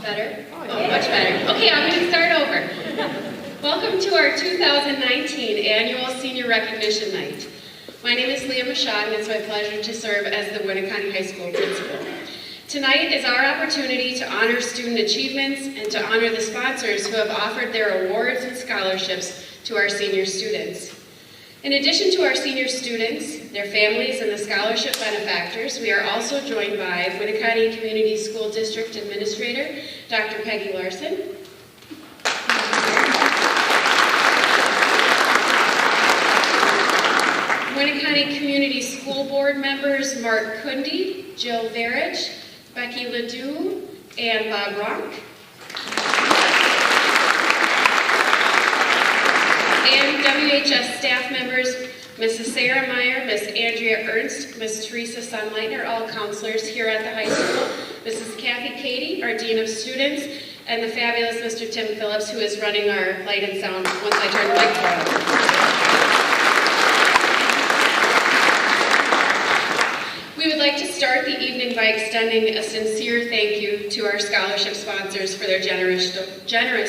Better? Oh, much better. Okay, I'm going to start over. Welcome to our 2019 Annual Senior Recognition Night. My name is Leah Mashad, and it's my pleasure to serve as the Winneconne High School principal. Tonight is our opportunity to honor student achievements and to honor the sponsors who have offered their awards and scholarships to our senior students. In addition to our senior students, their families, and the scholarship benefactors, we are also joined by Winneconne Community School District Administrator, Dr. Peggy Larson. Winneconne Community School Board members Mark Kunde, Jill Verich, Becky Ledoux, and Bob Ronk. And WHS staff members, Mrs. Sarah Meyer, Miss Andrea Ernst, Miss Teresa Sunleitner, all counselors here at the high school, Mrs. Kathy Cady, our Dean of Students, and the fabulous Mr. Tim Phillips, who is running our light and sound once I turn the mic on. We would like to start the evening by extending a sincere thank you to our scholarship sponsors for their generous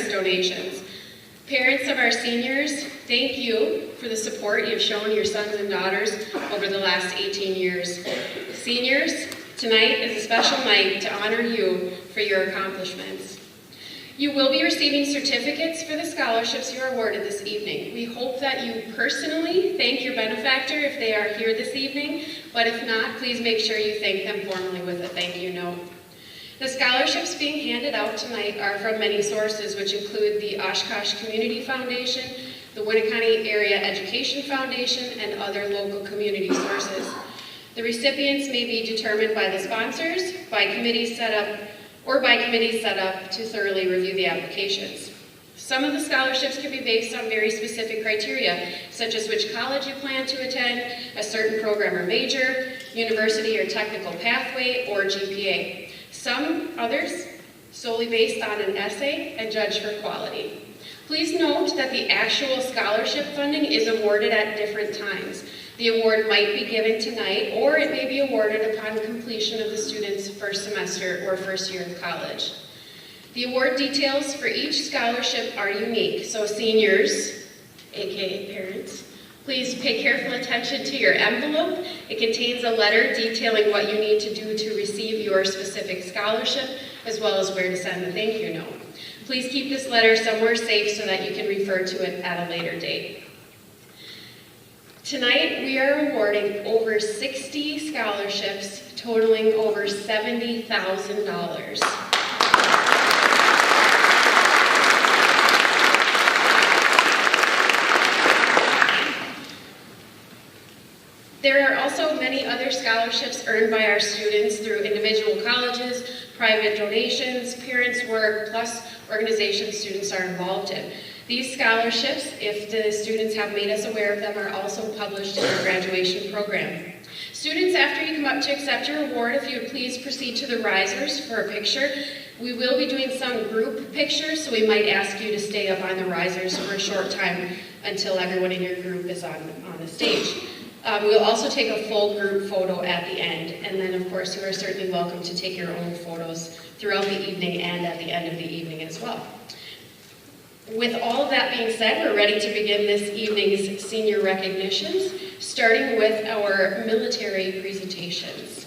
donations. Parents of our seniors, thank you for the support you've shown your sons and daughters over the last 18 years. Seniors, tonight is a special night to honor you for your accomplishments. You will be receiving certificates for the scholarships you are awarded this evening. We hope that you personally thank your benefactor if they are here this evening, but if not, please make sure you thank them formally with a thank you note. The scholarships being handed out tonight are from many sources, which include the Oshkosh Community Foundation, the Winneconne Area Education Foundation, and other local community sources. The recipients may be determined by the sponsors, by committees set up to thoroughly review the applications. Some of the scholarships can be based on very specific criteria, such as which college you plan to attend, a certain program or major, university or technical pathway, or GPA. Some others solely based on an essay and judged for quality. Please note that the actual scholarship funding is awarded at different times. The award might be given tonight, or it may be awarded upon completion of the student's first semester or first year of college. The award details for each scholarship are unique, so seniors, aka parents, please pay careful attention to your envelope. It contains a letter detailing what you need to do to receive your specific scholarship, as well as where to send the thank you note. Please keep this letter somewhere safe so that you can refer to it at a later date. Tonight, we are awarding over 60 scholarships totaling over $70,000. There are also many other scholarships earned by our students through individual colleges, private donations, parents' work, plus organizations students are involved in. These scholarships, if the students have made us aware of them, are also published in our graduation program. Students, after you come up to accept your award, if you would please proceed to the risers for a picture. We will be doing some group pictures, so we might ask you to stay up on the risers for a short time until everyone in your group is on the stage. We'll also take a full group photo at the end, and then of course you are certainly welcome to take your own photos throughout the evening and at the end of the evening as well. With all of that being said, we're ready to begin this evening's senior recognitions, starting with our military presentations.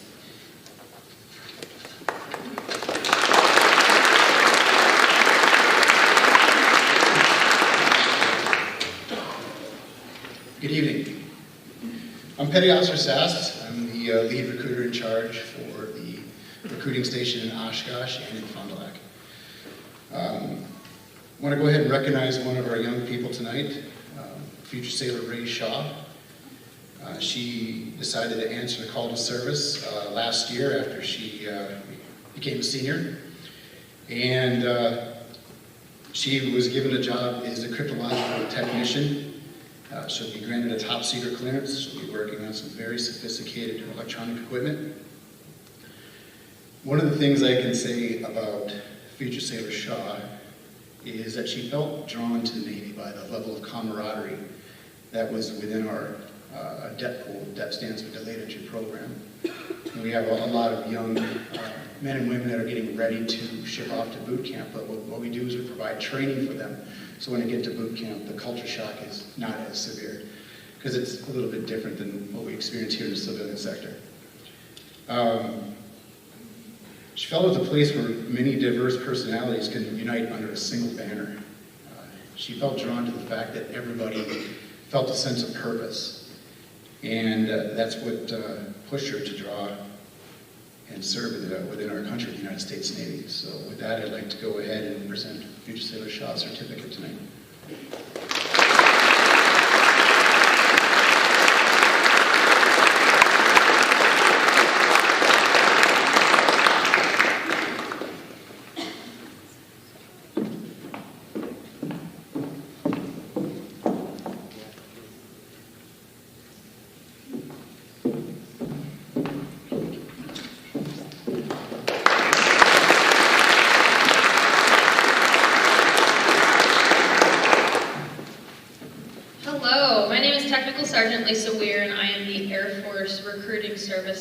Good evening. I'm Petty Officer Sass. I'm the lead recruiter in charge for the recruiting station in Oshkosh and in Fond du Lac. I want to go ahead and recognize one of our young people tonight, future sailor Ray Shaw. She decided to answer the call to service last year after she became a senior. And she was given a job as a cryptological technician. She'll be granted a top secret clearance. She'll be working on some very sophisticated electronic equipment. One of the things I can say about future sailor Shaw is that she felt drawn to the Navy by the level of camaraderie that was within our DEP pool. DEP stands for Delayed Entry Program. And we have a lot of young men and women that are getting ready to ship off to boot camp, but what we do is we provide training for them. So when they get to boot camp, the culture shock is not as severe, because it's a little bit different than what we experience here in the civilian sector. She felt it was a place where many diverse personalities can unite under a single banner. She felt drawn to the fact that everybody felt a sense of purpose, and that's what pushed her to draw and serve within our country, the United States Navy. So with that, I'd like to go ahead and present Future Sailor Shaw's certificate tonight.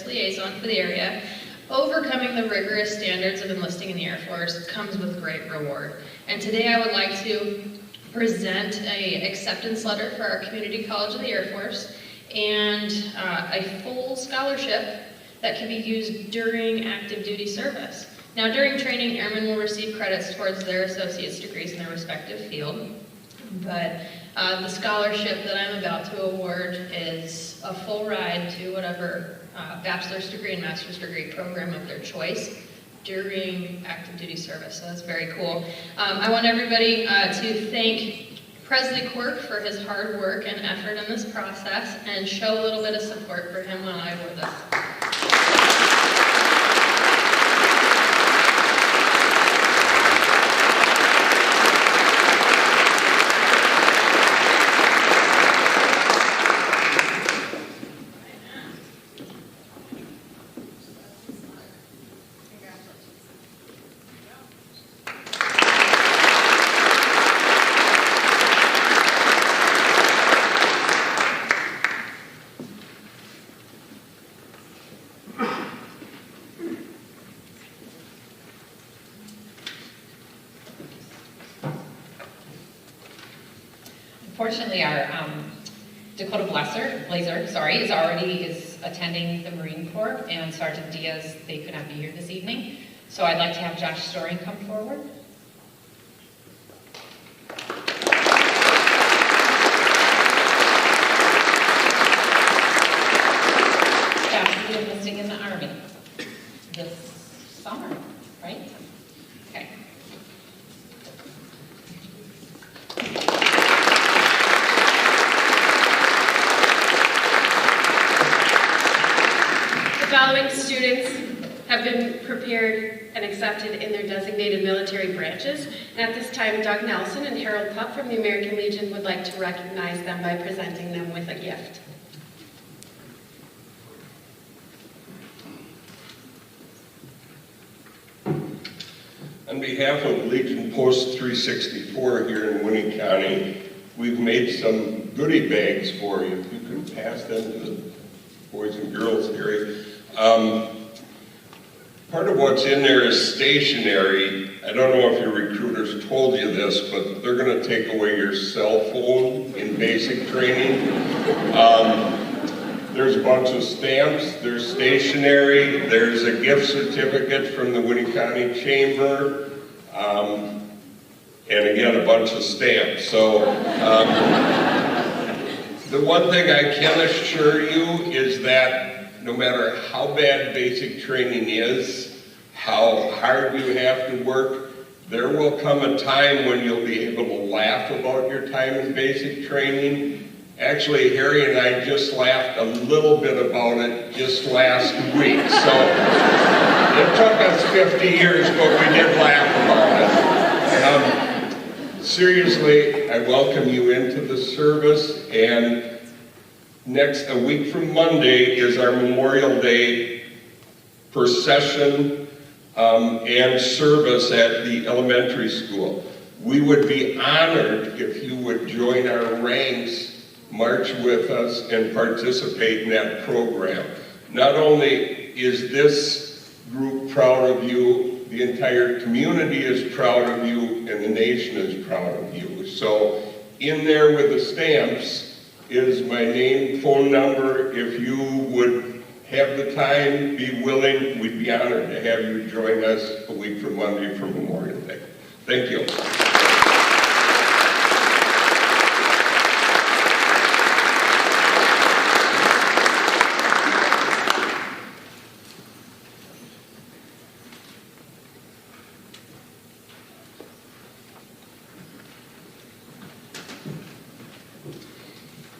Liaison for the area. Overcoming the rigorous standards of enlisting in the Air Force comes with great reward. And today I would like to present an acceptance letter for our Community College of the Air Force and a full scholarship that can be used during active duty service. Now, during training, airmen will receive credits towards their associate's degrees in their respective field, but the scholarship that I'm about to award is a full ride to whatever bachelor's degree and master's degree program of their choice during active duty service. So that's very cool. I want everybody to thank Presley Quirk for his hard work and effort in this process and show a little bit of support for him when I wore this. Unfortunately, our Dakota Blazer, is attending the Marine Corps, and Sergeant Diaz, they could not be here this evening. So I'd like to have Josh Storing come forward. Josh will be enlisting in the Army this summer, right? Okay. The following students have been prepared and accepted in their designated military branches. And at this time, Doug Nelson and Harold Pupp from the American Legion would like to recognize them by presenting them with a gift. On behalf of Legion Post 364 here in Winnie County, we've made some goodie bags for you. If you can pass them to the boys and girls area. Part of what's in there is stationery. I don't know if your recruiters told you this, but they're going to take away your cell phone in basic training. There's a bunch of stamps, there's stationery, there's a gift certificate from the Winnie County Chamber, and again, a bunch of stamps. So, the one thing I can assure you is that no matter how bad basic training is, how hard you have to work, there will come a time when you'll be able to laugh about your time in basic training. Actually, Harry and I just laughed a little bit about it just last week. So it took us 50 years, but we did laugh about it. Seriously, I welcome you into the service. And a week from Monday is our Memorial Day procession and service at the elementary school. We would be honored if you would join our ranks, march with us, and participate in that program. Not only is this group proud of you, the entire community is proud of you, and the nation is proud of you. So in there with the stamps is my name, phone number. If you would have the time, be willing, we'd be honored to have you join us a week from Monday for Memorial Day. Thank you.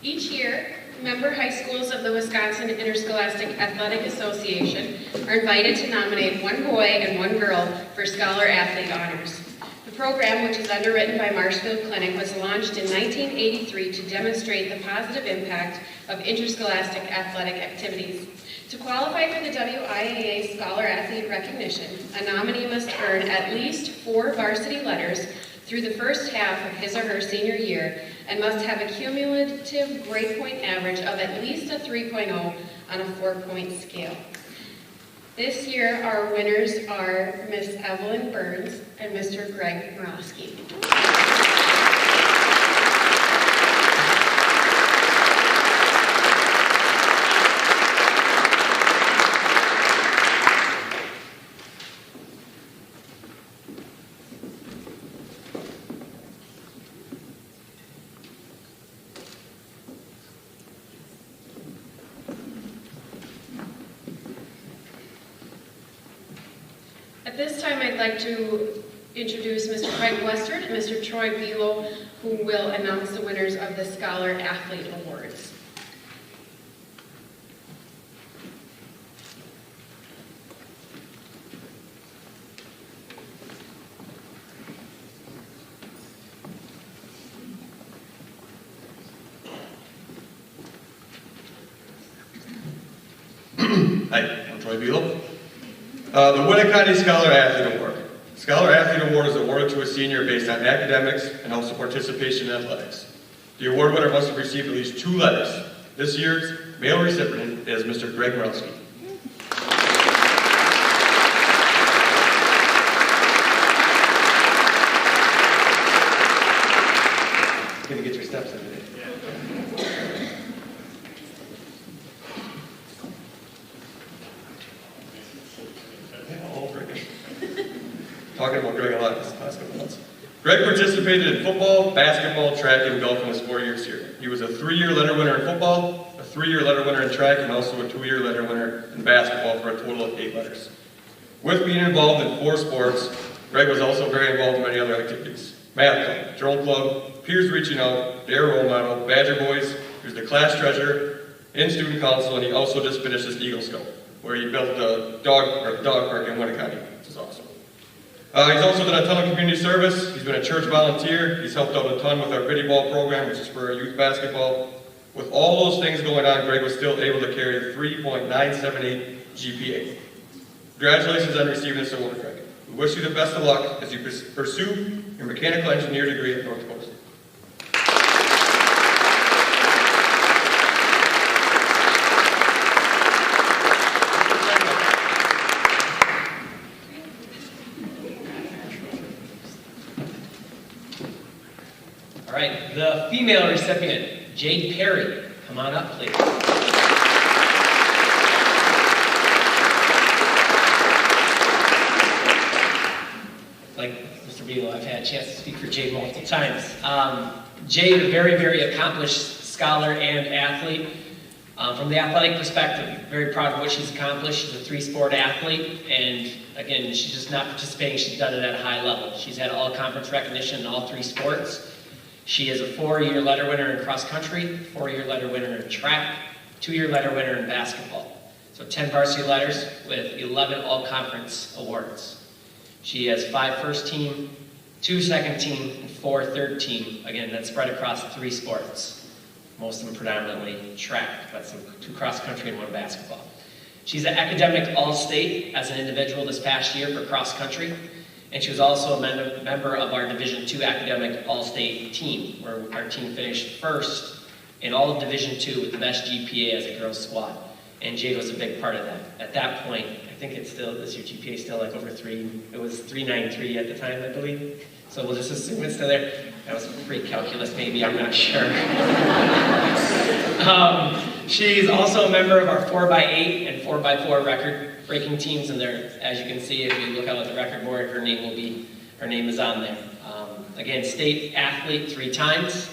Each year, member high schools of the Wisconsin Interscholastic Athletic Association are invited to nominate one boy and one girl for Scholar Athlete honors. The program, which is underwritten by Marshfield Clinic, was launched in 1983 to demonstrate the positive impact of interscholastic athletic activities. To qualify for the WIAA Scholar Athlete recognition, a nominee must earn at least 4 varsity letters through the first half of his or her senior year and must have a cumulative grade point average of at least a 3.0 on a 4-point scale. This year, our winners are Miss Evelyn Burns and Mr. Greg Morosky. At this time, I'd like to introduce Mr. Craig Western and Mr. Troy Belo, who will announce the winners of the Scholar Athlete Awards. Hi, I'm Troy Belo. The Winnie County Scholar Athlete Award. Scholar Athlete Award is awarded to a senior based on academics and also participation in athletics. The award winner must have received at least 2 letters. This year's male recipient is Mr. Greg Morosky. Gonna get your steps in today. Talking about Greg a lot this last couple months. Greg participated in football, basketball, track, and golf in his 4 years here. He was a 3-year letter winner in football, a 3-year letter winner in track, and also a 2-year letter winner in basketball for a total of 8 letters. With being involved in 4 sports, Greg was also very involved in many other activities. Math club, journal club, peers reaching out, Dare role model, Badger Boys, he was the class treasurer, in student council, and he also just finished his Eagle Scout. where he built the dog park in Winneconne, which is awesome. He's also done a ton of community service. He's been a church volunteer. He's helped out a ton with our biddy ball program, which is for our youth basketball. With all those things going on, Greg was still able to carry a 3.978 GPA. Congratulations on receiving this award, Greg. We wish you the best of luck as you pursue your mechanical engineer degree at North Coast. All right, the female recipient, Jade Perry. Come on up, please. Like Mr. Beal, I've had a chance to speak for Jade multiple times. Jade, a very, very accomplished scholar and athlete. From the athletic perspective, very proud of what she's accomplished. She's a three-sport athlete, and again, she's just not participating, she's done it at a high level. She's had all-conference recognition in all three sports. She is a 4-year letter winner in cross country, 4-year letter winner in track, 2-year letter winner in basketball. So 10 varsity letters with 11 all-conference awards. She has 5 first team, 2 second team, and 4 third team. Again, that's spread across 3 sports. Most of them predominantly track, but some 2 cross country and 1 basketball. She's an academic all-state as an individual this past year for cross country. And she was also a member of our Division II Academic All-State team, where our team finished first in all of Division II with the best GPA as a girls squad. And Jade was a big part of that. At that point, I think it's still, is your GPA still like over 3? It was 393 at the time, I believe. So we'll just assume it's still there. That was pre-calculus maybe, I'm not sure. She's also a member of our 4x8 and 4x4 record-breaking teams, and there, as you can see, if you look out at the record board, her name is on there. Again, state athlete 3 times.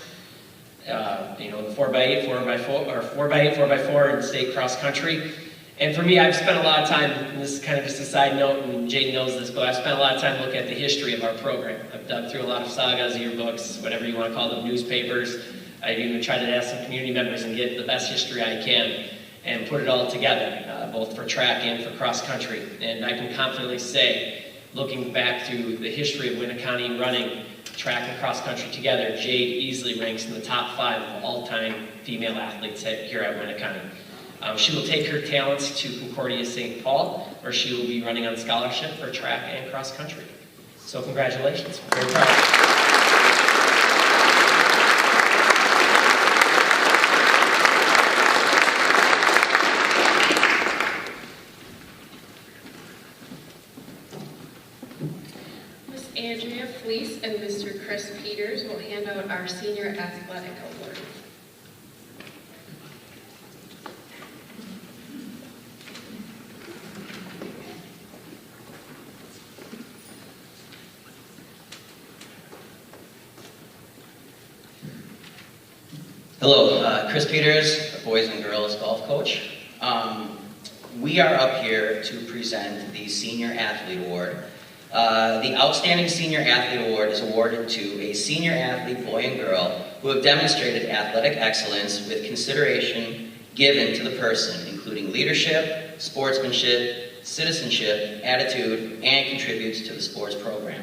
The 4x8, 4x4, or 4x8, 4x4 in state cross country. And for me, I've spent a lot of time, and this is kind of just a side note, and Jade knows this, but I've spent a lot of time looking at the history of our program. I've dug through a lot of sagas, yearbooks, whatever you want to call them, newspapers. I've even tried to ask some community members and get the best history I can and put it all together, both for track and for cross country. And I can confidently say, looking back through the history of Winneconne running track and cross country together, Jade easily ranks in the top 5 of all-time female athletes here at Winneconne. She will take her talents to Concordia St. Paul, where she will be running on scholarship for track and cross country. So congratulations, we're very proud. Andrea Fleece and Mr. Chris Peters will hand out our Senior Athletic Award. Hello, Chris Peters, boys and girls golf coach. We are up here to present the Senior Athlete Award. The Outstanding Senior Athlete Award is awarded to a senior athlete, boy and girl, who have demonstrated athletic excellence with consideration given to the person, including leadership, sportsmanship, citizenship, attitude, and contributes to the sports program.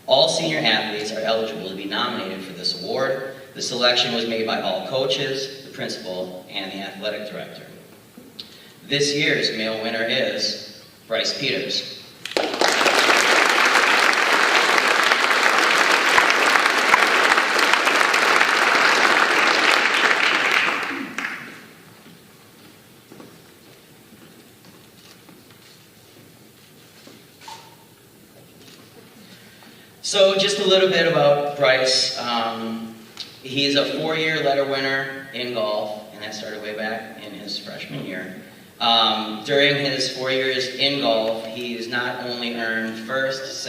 All senior athletes are eligible to be nominated for this award. The selection was made by all coaches, the principal, and the athletic director. This year's male winner is Bryce Peters. So just a little bit about Bryce. He's a 4-year letter winner in golf, and that started way back in his freshman year. During his 4 years in golf, he's not only earned first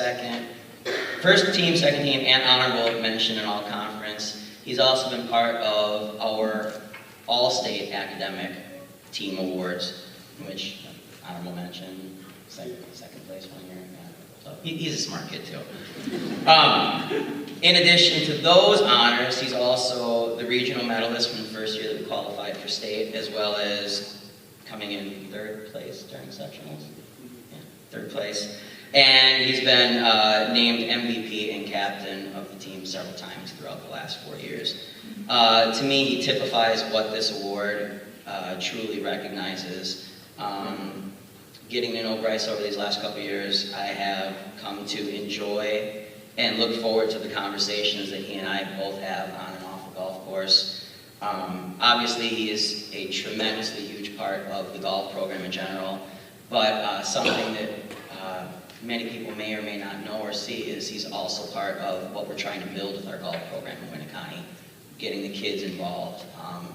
team, second team, and honorable mention in all conference. He's also been part of our all-state academic team awards, which honorable mention, second place 1 year. So he's a smart kid too. In addition to those honors, he's also the regional medalist from the first year that we qualified for state, as well as coming in third place during sectionals. Yeah, third place. And he's been named MVP and captain of the team several times throughout the last 4 years. To me, he typifies what this award truly recognizes. Getting to know Bryce over these last couple of years, I have come to enjoy and look forward to the conversations that he and I both have on and off the golf course. Obviously, he is a tremendously huge part of the golf program in general, but something that many people may or may not know or see is he's also part of what we're trying to build with our golf program in Winneconne, getting the kids involved.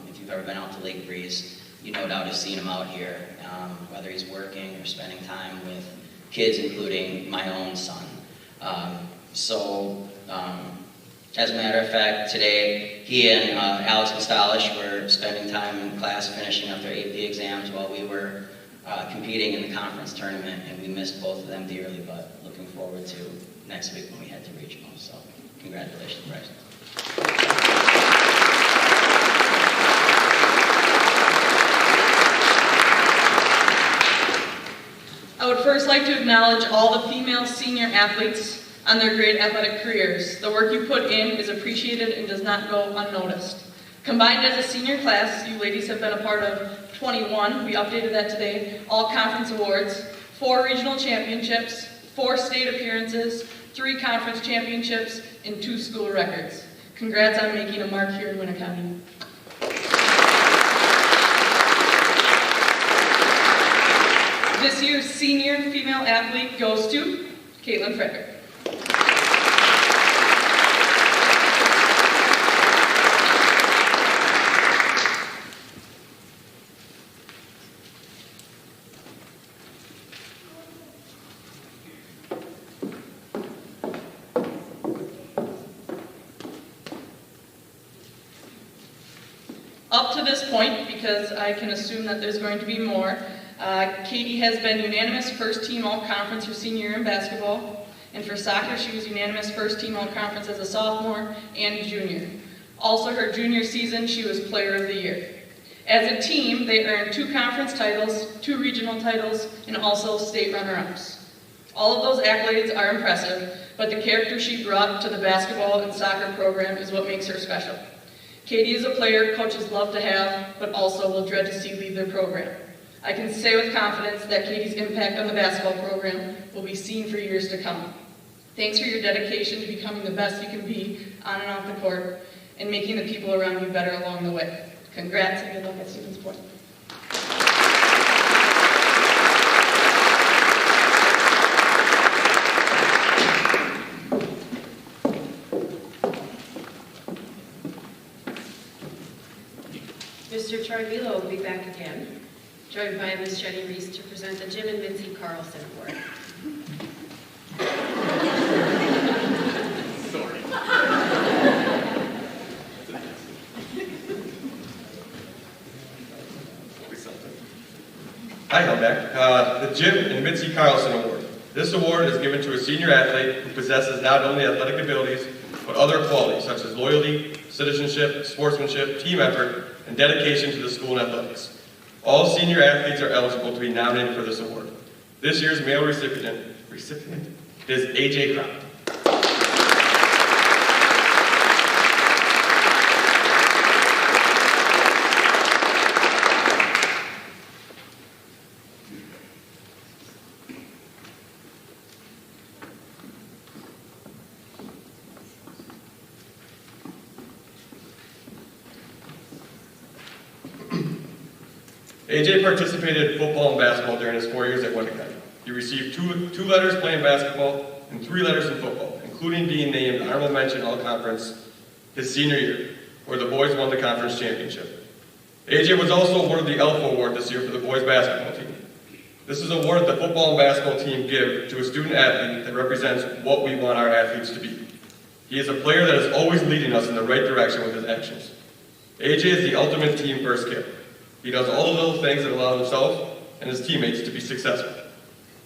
If you've ever been out to Lake Breeze, you no doubt have seen him out here, whether he's working or spending time with kids, including my own son. As a matter of fact, today he and Alex Kostalish were spending time in class finishing up their AP exams while we were competing in the conference tournament, and we missed both of them dearly, but looking forward to next week when we head to regional. So congratulations, Bryce. I would first like to acknowledge all the female senior athletes on their great athletic careers. The work you put in is appreciated and does not go unnoticed. Combined as a senior class, you ladies have been a part of 21, we updated that today, all conference awards, 4 regional championships, 4 state appearances, 3 conference championships, and 2 school records. Congrats on making a mark here in Winneconne. This year's senior female athlete goes to Caitlin Frederick. Up to this point, because I can assume that there's going to be more, Katie has been unanimous first team all-conference her senior year in basketball, and for soccer she was unanimous first team all-conference as a sophomore and junior. Also her junior season she was player of the year. As a team, they earned 2 conference titles, 2 regional titles, and also state runner-ups. All of those accolades are impressive, but the character she brought to the basketball and soccer program is what makes her special. Katie is a player coaches love to have, but also will dread to see leave their program. I can say with confidence that Katie's impact on the basketball program will be seen for years to come. Thanks for your dedication to becoming the best you can be on and off the court and making the people around you better along the way. Congrats and good luck at Stevens Point. Mr. Charvilo will be back again, joined by Ms. Jenny Reese to present the Jim and Mitzi Carlson Award. Hi, I'm back. The Jim and Mitzi Carlson Award. This award is given to a senior athlete who possesses not only athletic abilities, but other qualities such as loyalty, citizenship, sportsmanship, team effort, and dedication to the school and athletics. All senior athletes are eligible to be nominated for this award. This year's male recipient is AJ Crown. AJ participated in football and basketball during his 4 years at Winneconne. He received two letters playing basketball and 3 letters in football, including being named honorable mention all-conference his senior year, where the boys won the conference championship. AJ was also awarded the Alpha Award this year for the boys basketball team. This is an award that the football and basketball team give to a student athlete that represents what we want our athletes to be. He is a player that is always leading us in the right direction with his actions. AJ is the ultimate team first kid. He does all the little things that allow himself and his teammates to be successful.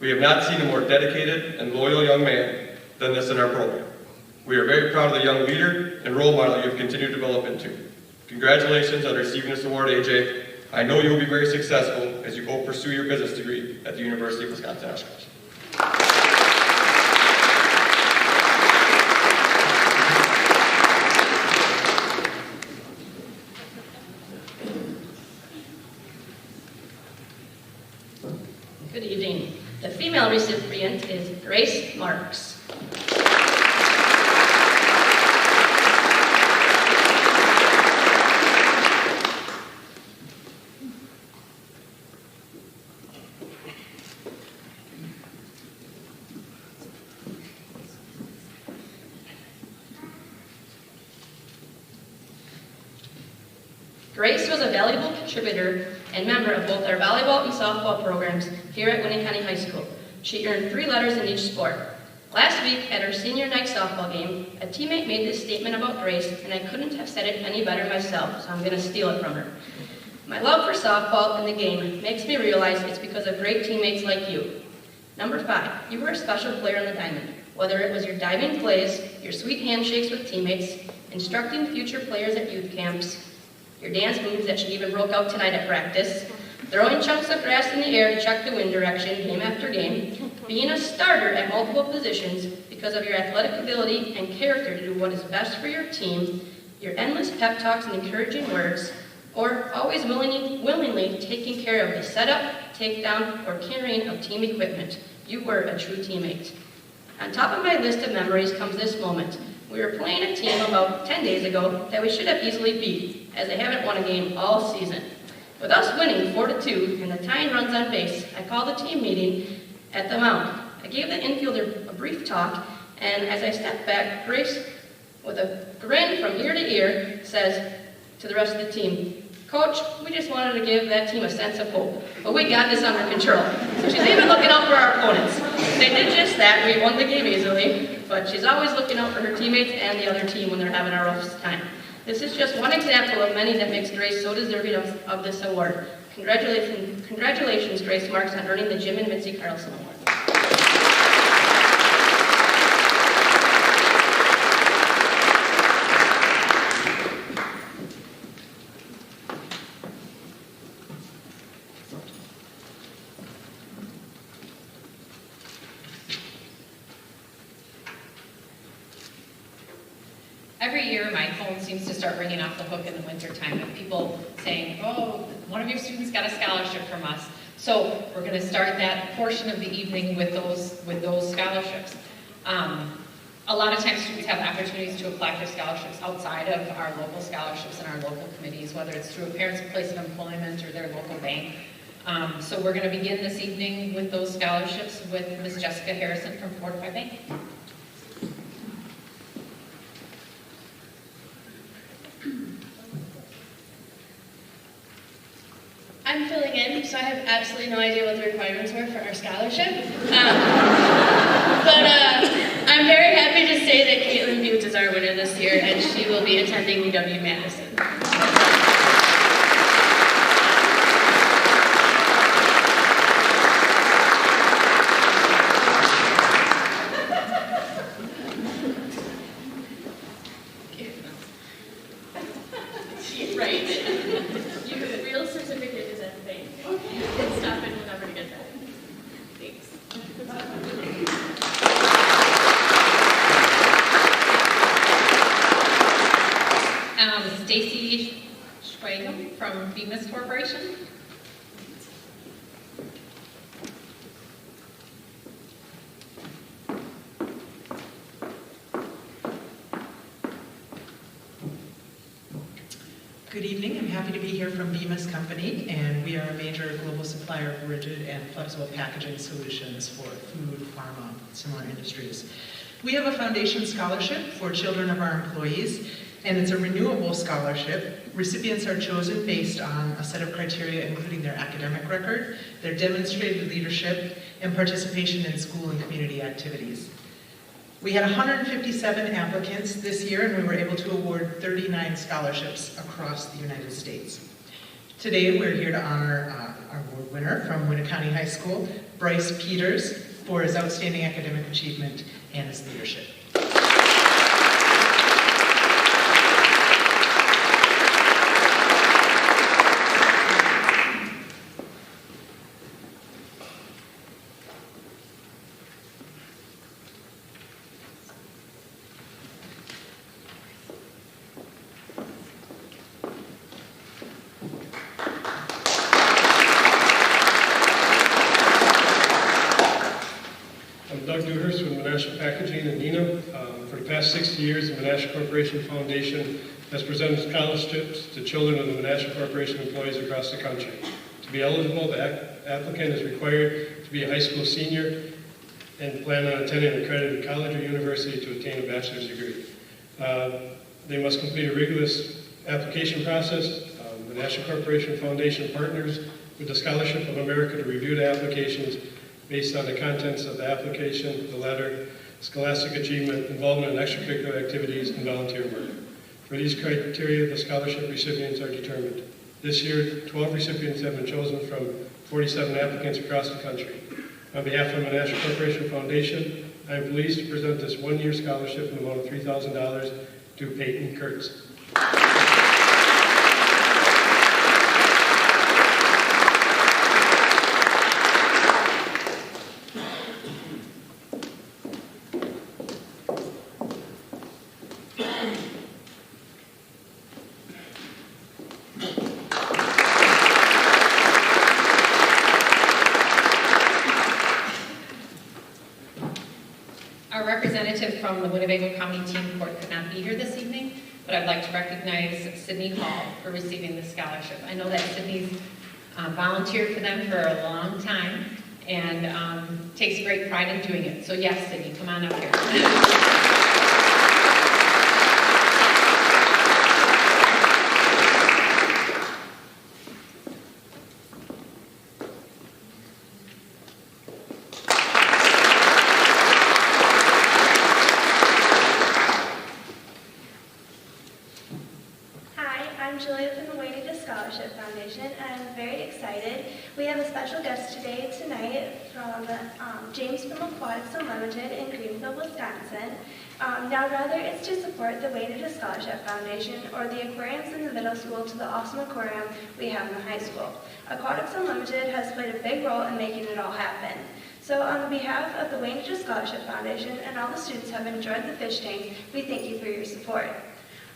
We have not seen a more dedicated and loyal young man than this in our program. We are very proud of the young leader and role model you have continued to develop into. Congratulations on receiving this award, AJ. I know you will be very successful as you go pursue your business degree at the University of Wisconsin-Oshkosh. Good evening. The female recipient is Grace Marks. Grace was a valuable contributor and member of both our volleyball and softball programs here at Winnicott High School. She earned 3 letters in each sport. Last week at our senior night softball game, a teammate made this statement about Grace, and I couldn't have said it any better myself, so I'm going to steal it from her. My love for softball and the game makes me realize it's because of great teammates like you. Number 5, you were a special player on the diamond. Whether it was your diving plays, your sweet handshakes with teammates, instructing future players at youth camps, your dance moves that she even broke out tonight at practice, throwing chunks of grass in the air to check the wind direction game after game, being a starter at multiple positions because of your athletic ability and character to do what is best for your team, your endless pep talks and encouraging words, or always willingly taking care of the setup, takedown, or carrying of team equipment. You were a true teammate. On top of my list of memories comes this moment. We were playing a team about 10 days ago that we should have easily beat, as they haven't won a game all season. With us winning 4-2 and the tying runs on base, I called a team meeting at the mound. I gave the infielder a brief talk, and as I stepped back, Grace, with a grin from ear to ear, says to the rest of the team, "Coach, we just wanted to give that team a sense of hope, but we got this under control." So she's even looking out for our opponents. They did just that. We won the game easily, but she's always looking out for her teammates and the other team when they're having a rough time. This is just one example of many that makes Grace so deserving of this award. Congratulations, Grace Marks, on earning the Jim and Mitzi Carlson Award. Every year, my phone seems to start ringing off the hook in the wintertime with people saying, "Oh, one of your students got a scholarship from us." So we're going to start that portion of the evening with those scholarships. A lot of times students have opportunities to apply for scholarships outside of our local scholarships and our local committees, whether it's through a parent's place of employment or their local bank. So we're going to begin this evening with those scholarships with Ms. Jessica Harrison from Fortify Bank. I'm filling in, so I have absolutely no idea what the requirements were for our scholarship. I'm very happy to say that Caitlin Butte is our winner this year, and she will be attending UW-Madison. Right. Your real certificate is at the bank. Okay. Stop and remember to get that. Thanks. Stacy Schwagum from Bemis Corporation. Good evening. I'm happy to be here from Bemis Company, and we are a major global supplier of rigid and flexible packaging solutions for food, pharma, and similar industries. We have a foundation scholarship for children of our employees, and it's a renewable scholarship. Recipients are chosen based on a set of criteria including their academic record, their demonstrated leadership, and participation in school and community activities. We had 157 applicants this year, and we were able to award 39 scholarships across the United States. Today, we're here to honor our award winner from Winnicott High School, Bryce Peters, for his outstanding academic achievement and his leadership. Menasha Packaging and Nina. For the past 60 years, the Menasha Corporation Foundation has presented scholarships to children of the Menasha Corporation employees across the country. To be eligible, the applicant is required to be a high school senior and plan on attending an accredited college or university to attain a bachelor's degree. They must complete a rigorous application process. The Menasha Corporation Foundation partners with the Scholarship of America to review the applications based on the contents of the application, the letter, scholastic achievement, involvement in extracurricular activities, and volunteer work. For these criteria, the scholarship recipients are determined. This year, 12 recipients have been chosen from 47 applicants across the country. On behalf of the Menasha Corporation Foundation, I am pleased to present this one-year scholarship in the amount of $3,000 to Peyton Kurtz. Our representative from the Winnebago County Team Court could not be here this evening, but I'd like to recognize Sydney Hall for receiving the scholarship. I know that Sydney's volunteered for them for a long time and takes great pride in doing it. So yes, Sydney, come on up here. We have a special guest today, tonight, from James from Aquatics Unlimited in Greenville, Wisconsin. Now, whether it's to support the Way to the Scholarship Foundation or the aquariums in the middle school to the awesome aquarium we have in the high school, Aquatics Unlimited has played a big role in making it all happen. So on behalf of the Way to the Scholarship Foundation and all the students who have enjoyed the fish tank, we thank you for your support.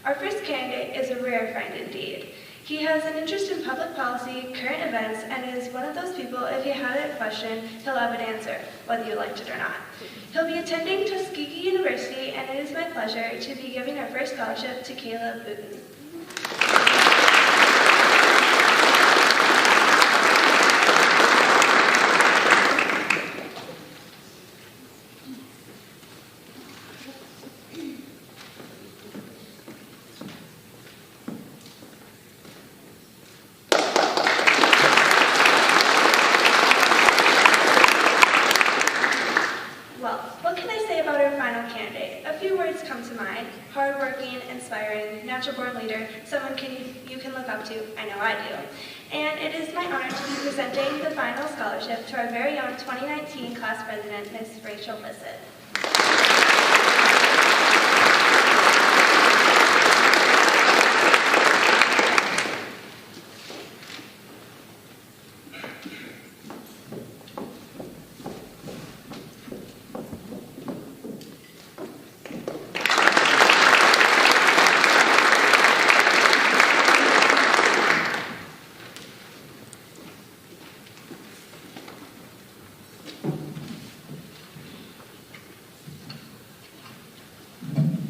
Our first candidate is a rare find indeed. He has an interest in public policy, current events, and is one of those people, if you have a question, he'll have an answer, whether you liked it or not. He'll be attending Tuskegee University, and it is my pleasure to be giving our first scholarship to Caleb Booten. Natural-born leader, someone you can look up to. I know I do. And it is my honor to be presenting the final scholarship to our very own 2019 class president, Ms. Rachel Bissett.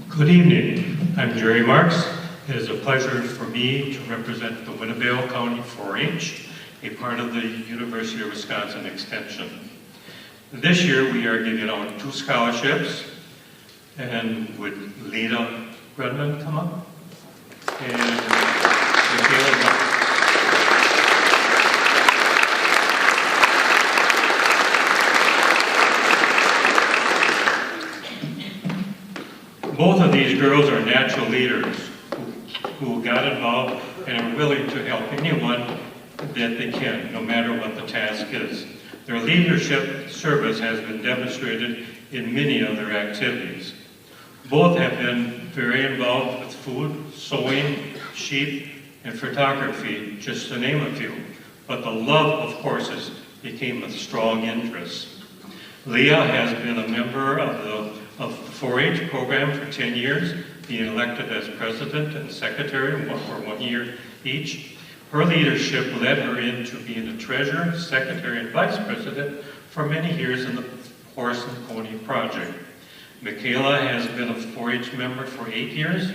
Good evening. I'm Jerry Marks. It is a pleasure for me to represent the Winnebago County 4-H, a part of the University of Wisconsin Extension. This year we are giving out 2 scholarships, and would Lita Redmond come up? And Michaela. Both of these girls are natural leaders who got involved and are willing to help anyone that they can, no matter what the task is. Their leadership service has been demonstrated in many of their activities. Both have been very involved with food, sewing, sheep, and photography, just to name a few. But the love of horses became a strong interest. Leah has been a member of the 4-H program for 10 years, being elected as president and secretary for 1 year each. Her leadership led her into being a treasurer, secretary, and vice president for many years in the Horse and Pony Project. Michaela has been a 4-H member for 8 years.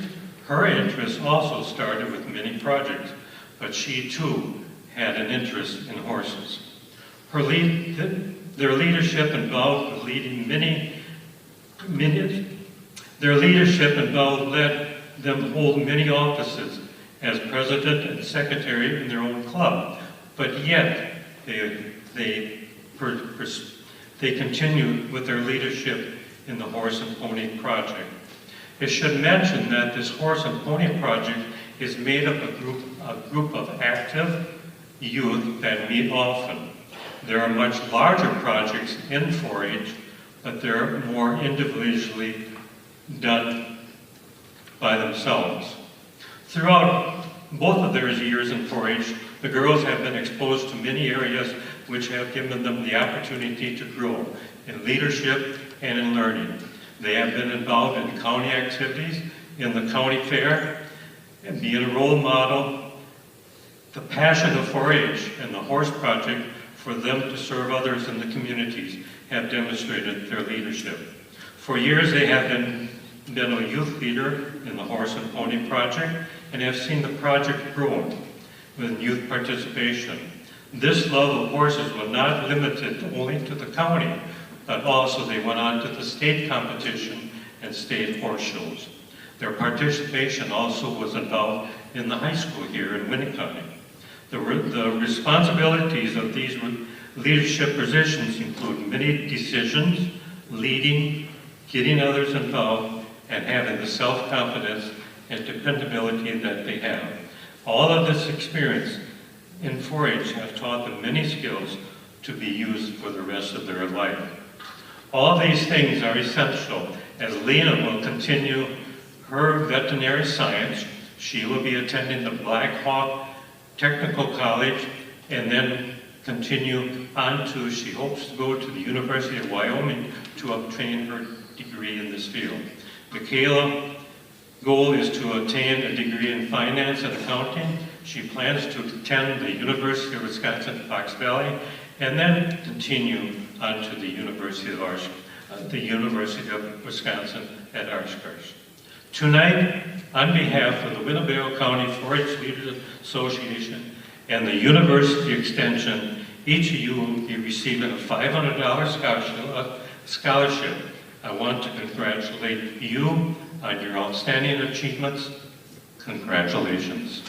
Her interest also started with many projects, but she too had an interest in horses. Their leadership involved led them hold many offices as president and secretary in their own club, but yet they continued with their leadership in the Horse and Pony Project. It should mention that this Horse and Pony Project is made up of a group of active youth that meet often. There are much larger projects in 4-H, but they're more individually done by themselves. Throughout both of their years in 4-H, the girls have been exposed to many areas which have given them the opportunity to grow in leadership and in learning. They have been involved in county activities, in the county fair, and being a role model. The passion of 4-H and the Horse Project for them to serve others in the communities have demonstrated their leadership. For years they have been a youth leader in the Horse and Pony Project and have seen the project grow with youth participation. This love of horses was not limited only to the county, but also they went on to the state competition and state horse shows. Their participation also was involved in the high school here in Winnicott. The responsibilities of these leadership positions include many decisions, leading, getting others involved, and having the self-confidence and dependability that they have. All of this experience in 4-H have taught them many skills to be used for the rest of their life. All these things are essential as Lena will continue her veterinary science. She will be attending the Black Hawk Technical College and then continue on to, she hopes to go to the University of Wyoming to obtain her degree in this field. Michaela's goal is to attain a degree in finance and accounting. She plans to attend the University of Wisconsin-Fox Valley and then continue on to the University of Wisconsin at Oshkosh. Tonight, on behalf of the Winnebago County 4-H Leaders Association and the University Extension, each of you will be receiving a $500 scholarship. I want to congratulate you on your outstanding achievements. Congratulations.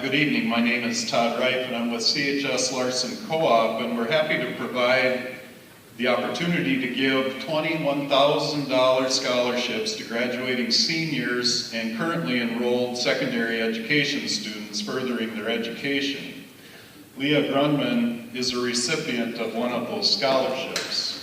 Good evening. My name is Todd Reif, and I'm with CHS Larson Co-op, and we're happy to provide the opportunity to give $21,000 scholarships to graduating seniors and currently enrolled secondary education students furthering their education. Leah Grunman is a recipient of one of those scholarships.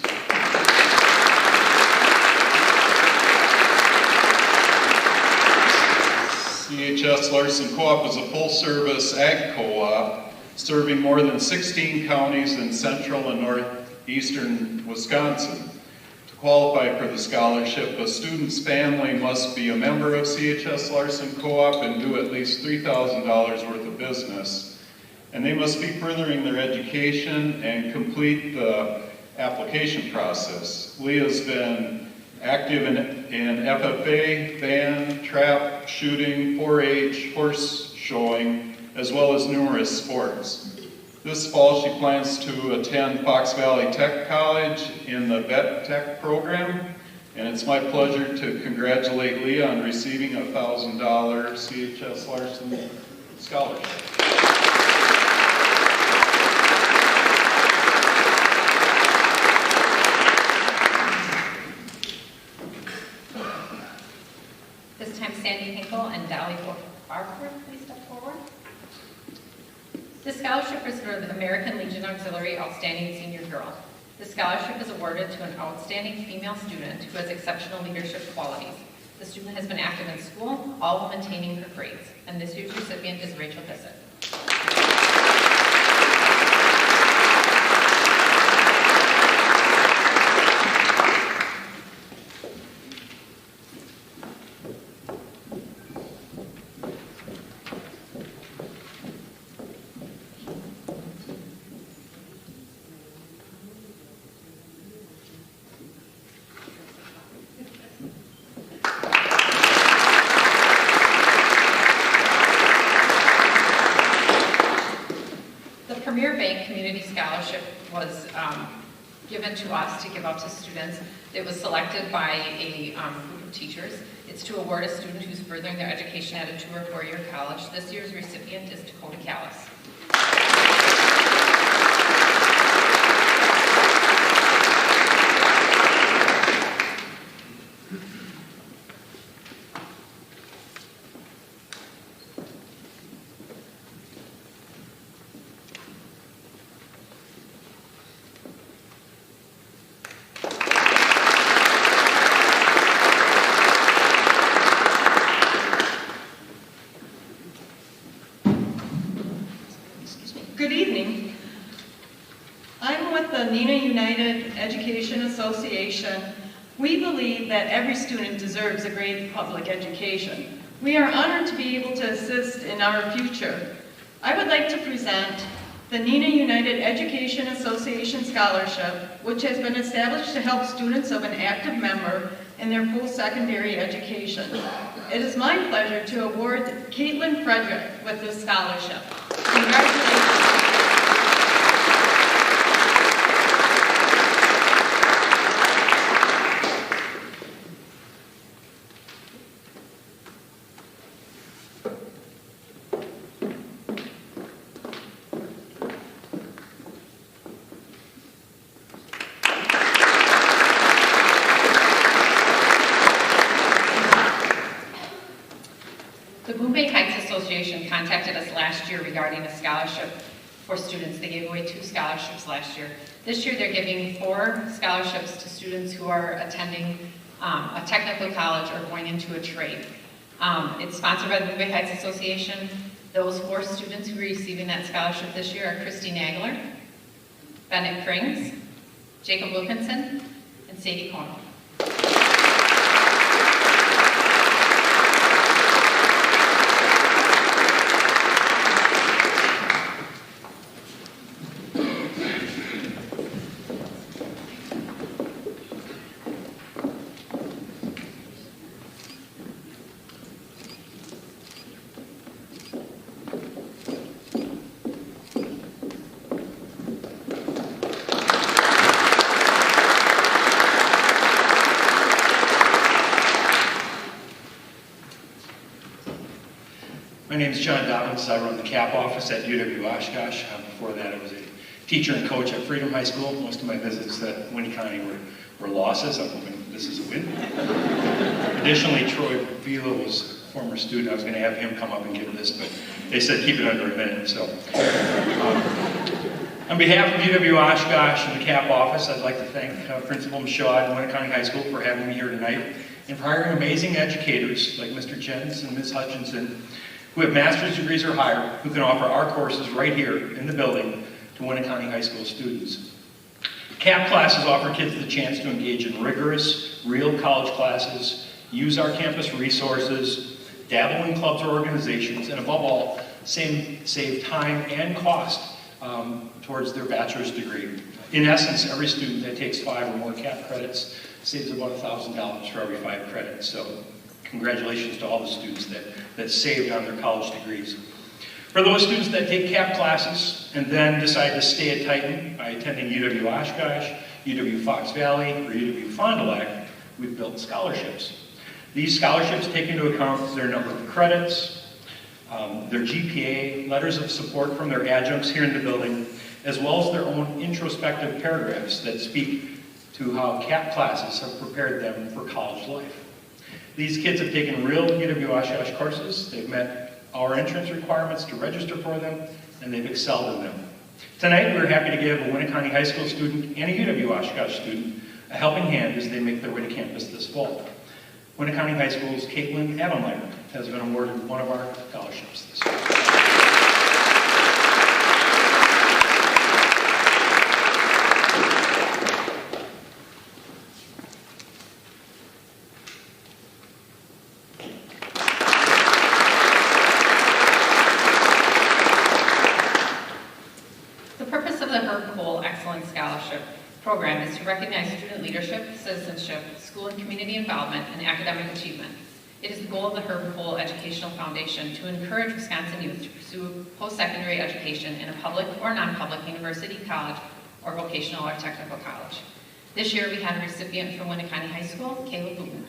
CHS Larson Co-op is a full-service ag co-op serving more than 16 counties in central and northeastern Wisconsin. To qualify for the scholarship, a student's family must be a member of CHS Larson Co-op and do at least $3,000 worth of business. And they must be furthering their education and complete the application process. Leah's been active in FFA, band, trap, shooting, 4-H, horse showing, as well as numerous sports. This fall she plans to attend Fox Valley Tech College in the Vet Tech program, and it's my pleasure to congratulate Leah on receiving a $1,000 CHS Larson scholarship. This time, Sandy Hinkle and Dolly Barkworth, please step forward. This scholarship is for the American Legion Auxiliary Outstanding Senior Girl. The scholarship is awarded to an outstanding female student who has exceptional leadership qualities. The student has been active in school, all while maintaining her grades. And this year's recipient is Rachel Bissett. Premier Bank Community Scholarship was given to us to give out to students. It was selected by a group of teachers. It's to award a student who's furthering their education at a 2- or 4-year college. This year's recipient is Dakota Callis. Good evening. I'm with the Neenah United Education Association. We believe that every student deserves a great public education. We are honored to be able to assist in our future. I would like to present the Neenah United Education Association Scholarship, which has been established to help students of an active member in their post-secondary education. It is my pleasure to award Caitlin Frederick with this scholarship. Congratulations. The Boone Bay Heights Association contacted us last year regarding a scholarship for students. They gave away 2 scholarships last year. This year they're giving 4 scholarships to students who are attending a technical college or going into a trade. It's sponsored by the Boone Bay Heights Association. Those 4 students who are receiving that scholarship this year are Christy Nagler, Bennett Krings, Jacob Wilkinson, and Sadie Cornell. My name is John Dobbins. I run the CAP office at UW-Oshkosh. Before that, I was a teacher and coach at Freedom High School. Most of my visits at Winnie County were losses. I'm hoping this is a win. Additionally, Troy Vila was a former student. I was going to have him come up and give this, but they said keep it under a minute. So, on behalf of UW-Oshkosh and the CAP office, I'd like to thank Principal Michaud and Winnie County High School for having me here tonight and for hiring amazing educators like Mr. Jens and Ms. Hutchinson, who have master's degrees or higher, who can offer our courses right here in the building to Winnie County High School students. CAP classes offer kids the chance to engage in rigorous, real college classes, use our campus resources, dabble in clubs or organizations, and above all, save time and cost towards their bachelor's degree. In essence, every student that takes 5 or more CAP credits saves about $1,000 for every 5 credits. So congratulations to all the students that saved on their college degrees. For those students that take CAP classes and then decide to stay at Titan by attending UW-Oshkosh, UW-Fox Valley, or UW-Fond du Lac, we've built scholarships. These scholarships take into account their number of credits, their GPA, letters of support from their adjuncts here in the building, as well as their own introspective paragraphs that speak to how CAP classes have prepared them for college life. These kids have taken real UW-Oshkosh courses, they've met our entrance requirements to register for them, and they've excelled in them. Tonight, we're happy to give a Winnie County High School student and a UW-Oshkosh student a helping hand as they make their way to campus this fall. Winnebago County High School's Caitlin Adelmeyer has been awarded one of our scholarships this year. The purpose of the Herb Cole Excellence Scholarship Program is to recognize student leadership, citizenship, school and community involvement, and academic achievement. It is the goal of the Herb Cole Educational Foundation to encourage Wisconsin youth to pursue post-secondary education in a public or non-public university, college, or vocational or technical college. This year we had a recipient from Winnebago County High School, Caleb Boone.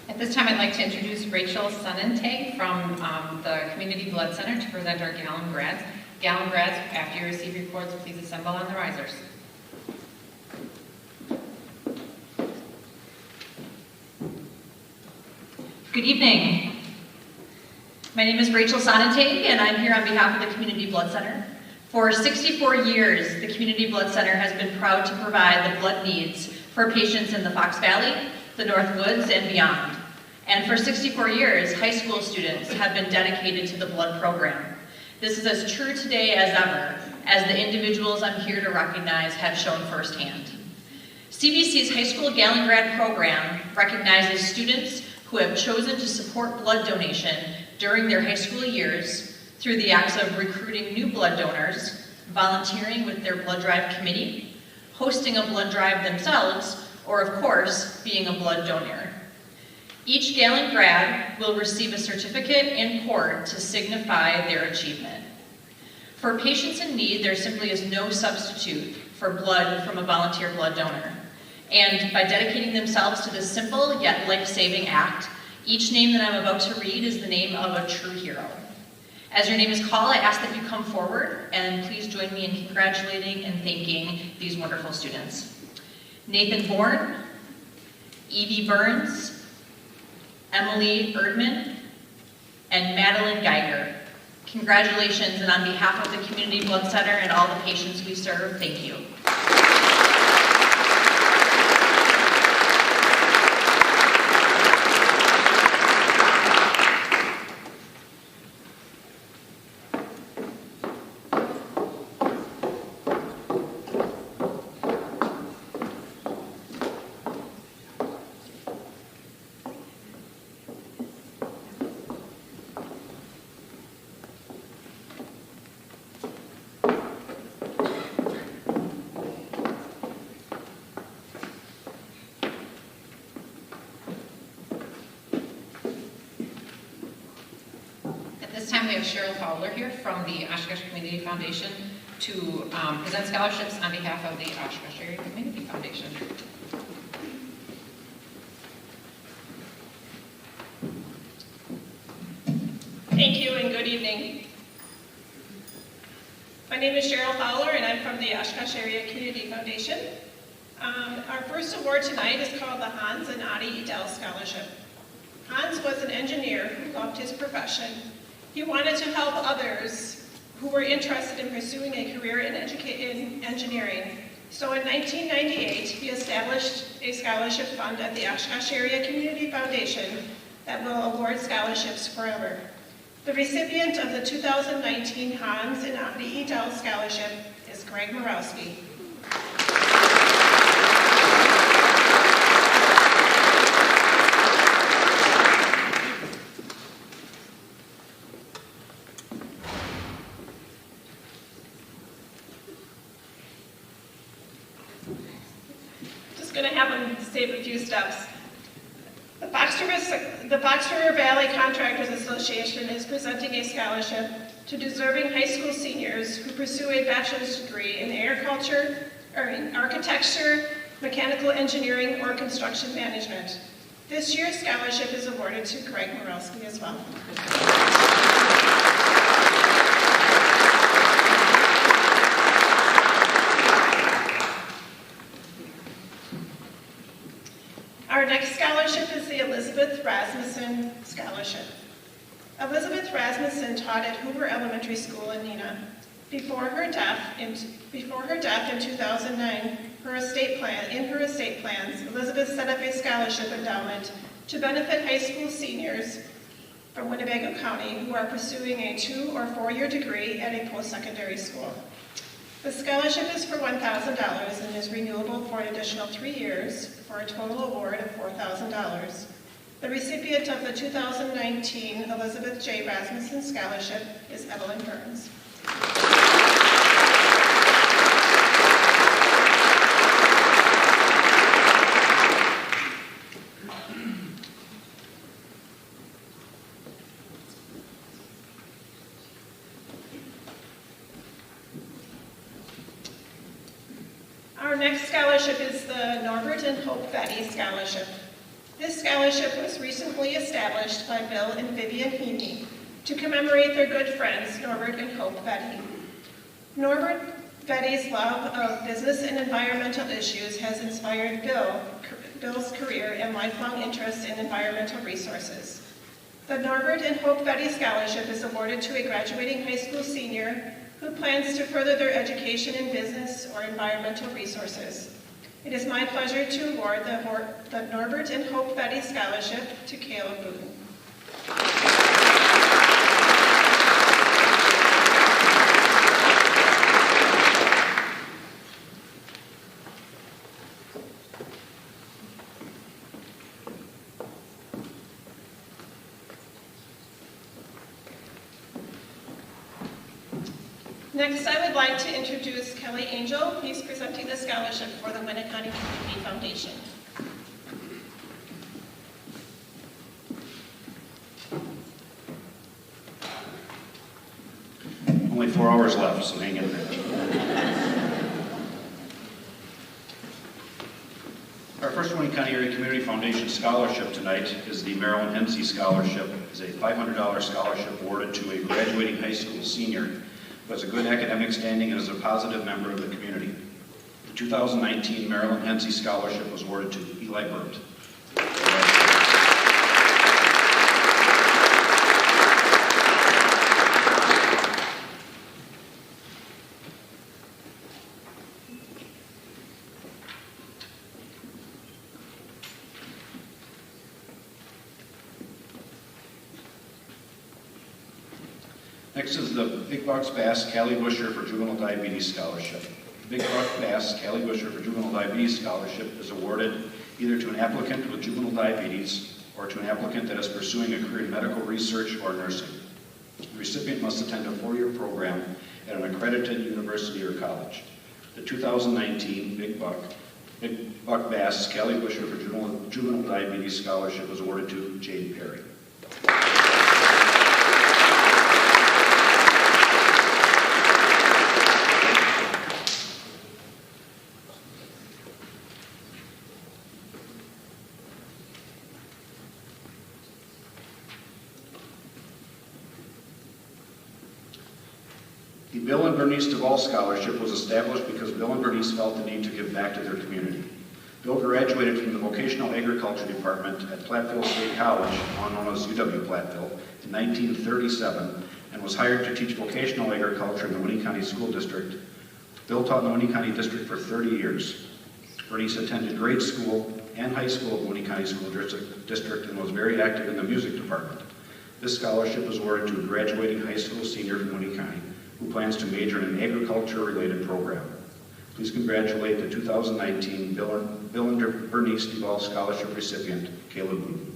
At this time, I'd like to introduce Rachel Sonnentag from the Community Blood Center to present our Gallon grads. Gallon grads, after you receive your cords, please assemble on the risers. Good evening. My name is Rachel Sonnentag, and I'm here on behalf of the Community Blood Center. For 64 years, the Community Blood Center has been proud to provide the blood needs for patients in the Fox Valley, the North Woods, and beyond. And for 64 years, high school students have been dedicated to the blood program. This is as true today as ever, as the individuals I'm here to recognize have shown firsthand. CBC's High School Gallon Grad program recognizes students who have chosen to support blood donation during their high school years through the acts of recruiting new blood donors, volunteering with their blood drive committee, hosting a blood drive themselves, or of course, being a blood donor. Each Gallon grad will receive a certificate and cord to signify their achievement. For patients in need, there simply is no substitute for blood from a volunteer blood donor. And by dedicating themselves to this simple yet life-saving act, each name that I'm about to read is the name of a true hero. As your name is called, I ask that you come forward and please join me in congratulating and thanking these wonderful students. Nathan Bourne, Evie Burns, Emily Erdman, and Madeline Geiger. Congratulations, and on behalf of the Community Blood Center and all the patients we serve, thank you. This time we have Cheryl Fowler here from the Oshkosh Community Foundation to present scholarships on behalf of the Oshkosh Area Community Foundation. Thank you and good evening. My name is Cheryl Fowler and I'm from the Oshkosh Area Community Foundation. Our first award tonight is called the Hans and Adi Edel Scholarship. Hans was an engineer who loved his profession. He wanted to help others who were interested in pursuing a career in engineering. So in 1998, he established a scholarship fund at the Oshkosh Area Community Foundation that will award scholarships forever. The recipient of the 2019 Hans and Adi Edel Scholarship is Greg Morowski. Going to have him save a few steps. The Fox River Valley Contractors Association is presenting a scholarship to deserving high school seniors who pursue a bachelor's degree in agriculture, or in architecture, mechanical engineering, or construction management. This year's scholarship is awarded to Greg Morowski as well. Our next scholarship is the Elizabeth Rasmussen Scholarship. Elizabeth Rasmussen taught at Hoover Elementary School in Neenah. Before her death in 2009, in her estate plans, Elizabeth set up a scholarship endowment to benefit high school seniors from Winnebago County who are pursuing a 2- or 4-year degree at a post-secondary school. The scholarship is for $1,000 and is renewable for an additional 3 years for a total award of $4,000. The recipient of the 2019 Elizabeth J. Rasmussen Scholarship is Evelyn Burns. Our next scholarship is the Norbert and Hope Betty Scholarship. This scholarship was recently established by Bill and Vivian Heaney to commemorate their good friends, Norbert and Hope Betty. Norbert Betty's love of business and environmental issues has inspired Bill's career and lifelong interest in environmental resources. The Norbert and Hope Betty Scholarship is awarded to a graduating high school senior who plans to further their education in business or environmental resources. It is my pleasure to award the Norbert and Hope Betty Scholarship to Caleb Booten. Next, I would like to introduce Kelly Angel. He's presenting the scholarship for the Winneconne Community Foundation. Only 4 hours left, so hang in there. Our first Winneconne Area Community Foundation scholarship tonight is the Marilyn Hensey Scholarship. It's a $500 scholarship awarded to a graduating high school senior who has a good academic standing and is a positive member of the community. The 2019 Marilyn Hensey Scholarship was awarded to Eli Burt. Next is the Big Bucks Bass Callie Busher for Juvenile Diabetes Scholarship. The Big Bucks Bass Callie Busher for Juvenile Diabetes Scholarship is awarded either to an applicant with juvenile diabetes or to an applicant that is pursuing a career in medical research or nursing. The recipient must attend a 4-year program at an accredited university or college. The 2019 Big Buck Bass Callie Busher for Juvenile Diabetes Scholarship was awarded to Jade Perry. The Bill and Bernice Duvall Scholarship was established because Bill and Bernice felt the need to give back to their community. Bill graduated from the Vocational Agriculture Department at Platteville State College, now known as UW-Platteville, in 1937 and was hired to teach vocational agriculture in the Winneconne School District. Bill taught in the Winneconne District for 30 years. Bernice attended grade school and high school at the Winneconne School District and was very active in the music department. This scholarship was awarded to a graduating high school senior from Winneconne who plans to major in an agriculture-related program. Please congratulate the 2019 Bill and Bernice Duvall Scholarship recipient, Caleb Booten.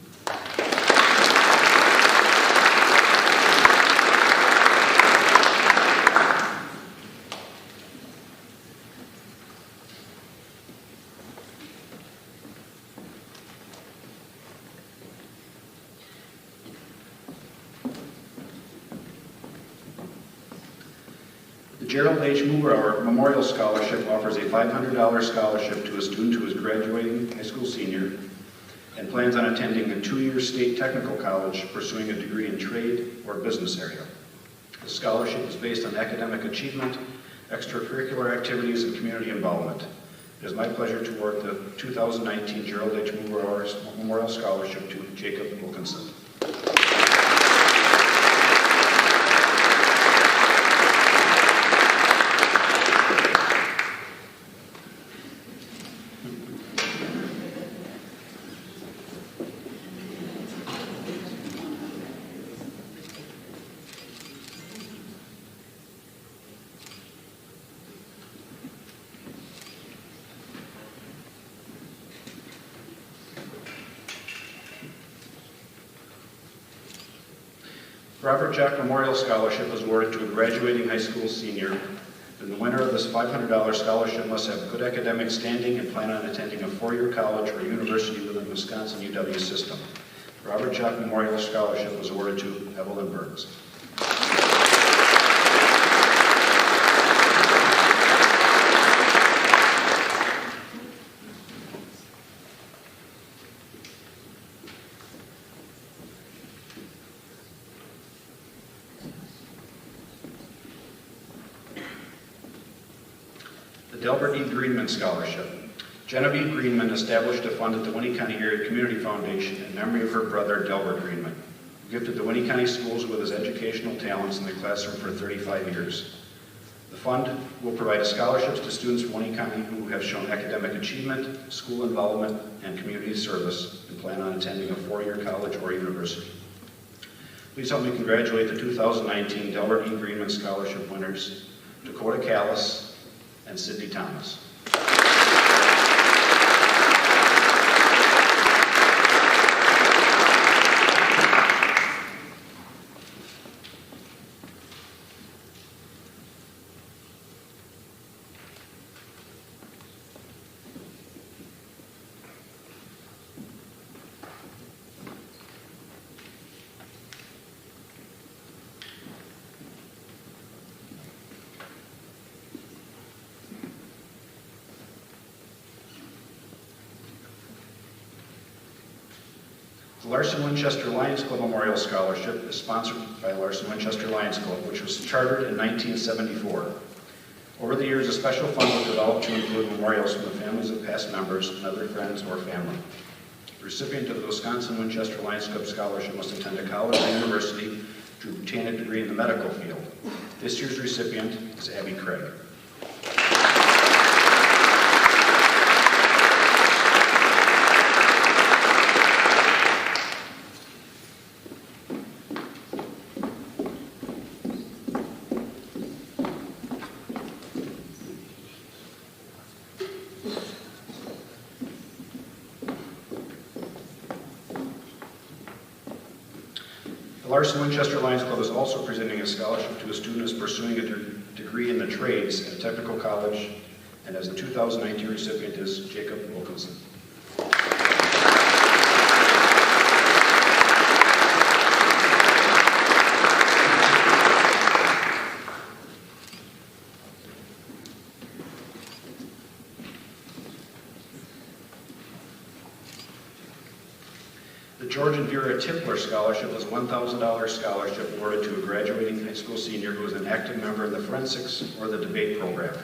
The Gerald H. Moorauer Memorial Scholarship offers a $500 scholarship to a student who is graduating high school senior and plans on attending a 2-year state technical college pursuing a degree in trade or business area. The scholarship is based on academic achievement, extracurricular activities, and community involvement. It is my pleasure to award the 2019 Gerald H. Memorial Scholarship to Jacob Wilkinson. Robert Jack Memorial Scholarship is awarded to a graduating high school senior, and the winner of this $500 scholarship must have good academic standing and plan on attending a four-year college or university within the Wisconsin UW system. The Robert Jack Memorial Scholarship was awarded to Evelyn Burns. The Delbert E. Greenman Scholarship. Genevieve Greenman established a fund at the Winnie County Area Community Foundation in memory of her brother, Delbert Greenman, who gifted the Winnie County schools with his educational talents in the classroom for 35 years. The fund will provide scholarships to students from Winnie County who have shown academic achievement, school involvement, and community service, and plan on attending a four-year college or university. Please help me congratulate the 2019 Delbert E. Greenman Scholarship winners, Dakota Callis and Sydney Thomas. The Larson Winchester Lions Club Memorial Scholarship is sponsored by Larson Winchester Lions Club, which was chartered in 1974. Over the years, a special fund was developed to include memorials from the families of past members and other friends or family. The recipient of the Wisconsin Winchester Lions Club Scholarship must attend a college or university to obtain a degree in the medical field. This year's recipient is Abby Craig. The Larson Winchester Lions Club is also presenting a scholarship to a student who is pursuing a degree in the trades at a technical college, and as the 2019 recipient is Jacob Wilkinson. The George and Vera Tipler Scholarship is a $1,000 scholarship awarded to a graduating high school senior who is an active member in the forensics or the debate program.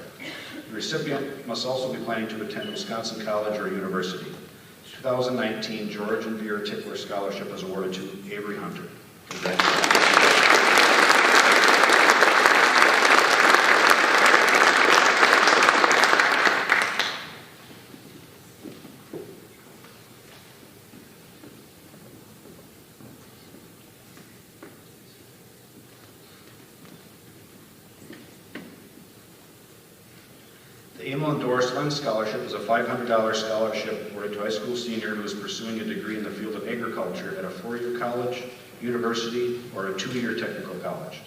The recipient must also be planning to attend Wisconsin College or university. The 2019 George and Vera Tipler Scholarship is awarded to Avery Hunter. Congratulations. The Emil and Doris Lynn Scholarship is a $500 scholarship awarded to a high school senior who is pursuing a degree in the field of agriculture at a four-year college, university, or a two-year technical college.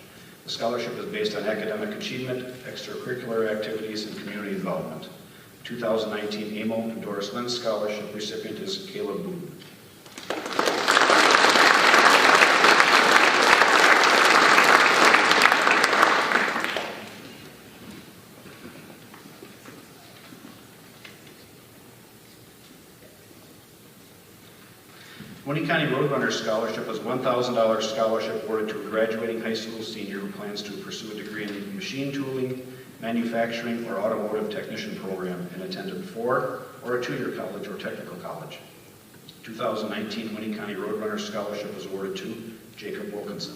The scholarship is based on academic achievement, extracurricular activities, and community involvement. 2019 Emil and Doris Lynn Scholarship recipient is Caleb Boone. Winnie County Roadrunner Scholarship is a $1,000 scholarship awarded to a graduating high school senior who plans to pursue a degree in machine tooling manufacturing, or automotive technician program and attended 4 or a 2-year college or technical college. 2019 Winnie County Roadrunner Scholarship was awarded to Jacob Wilkinson.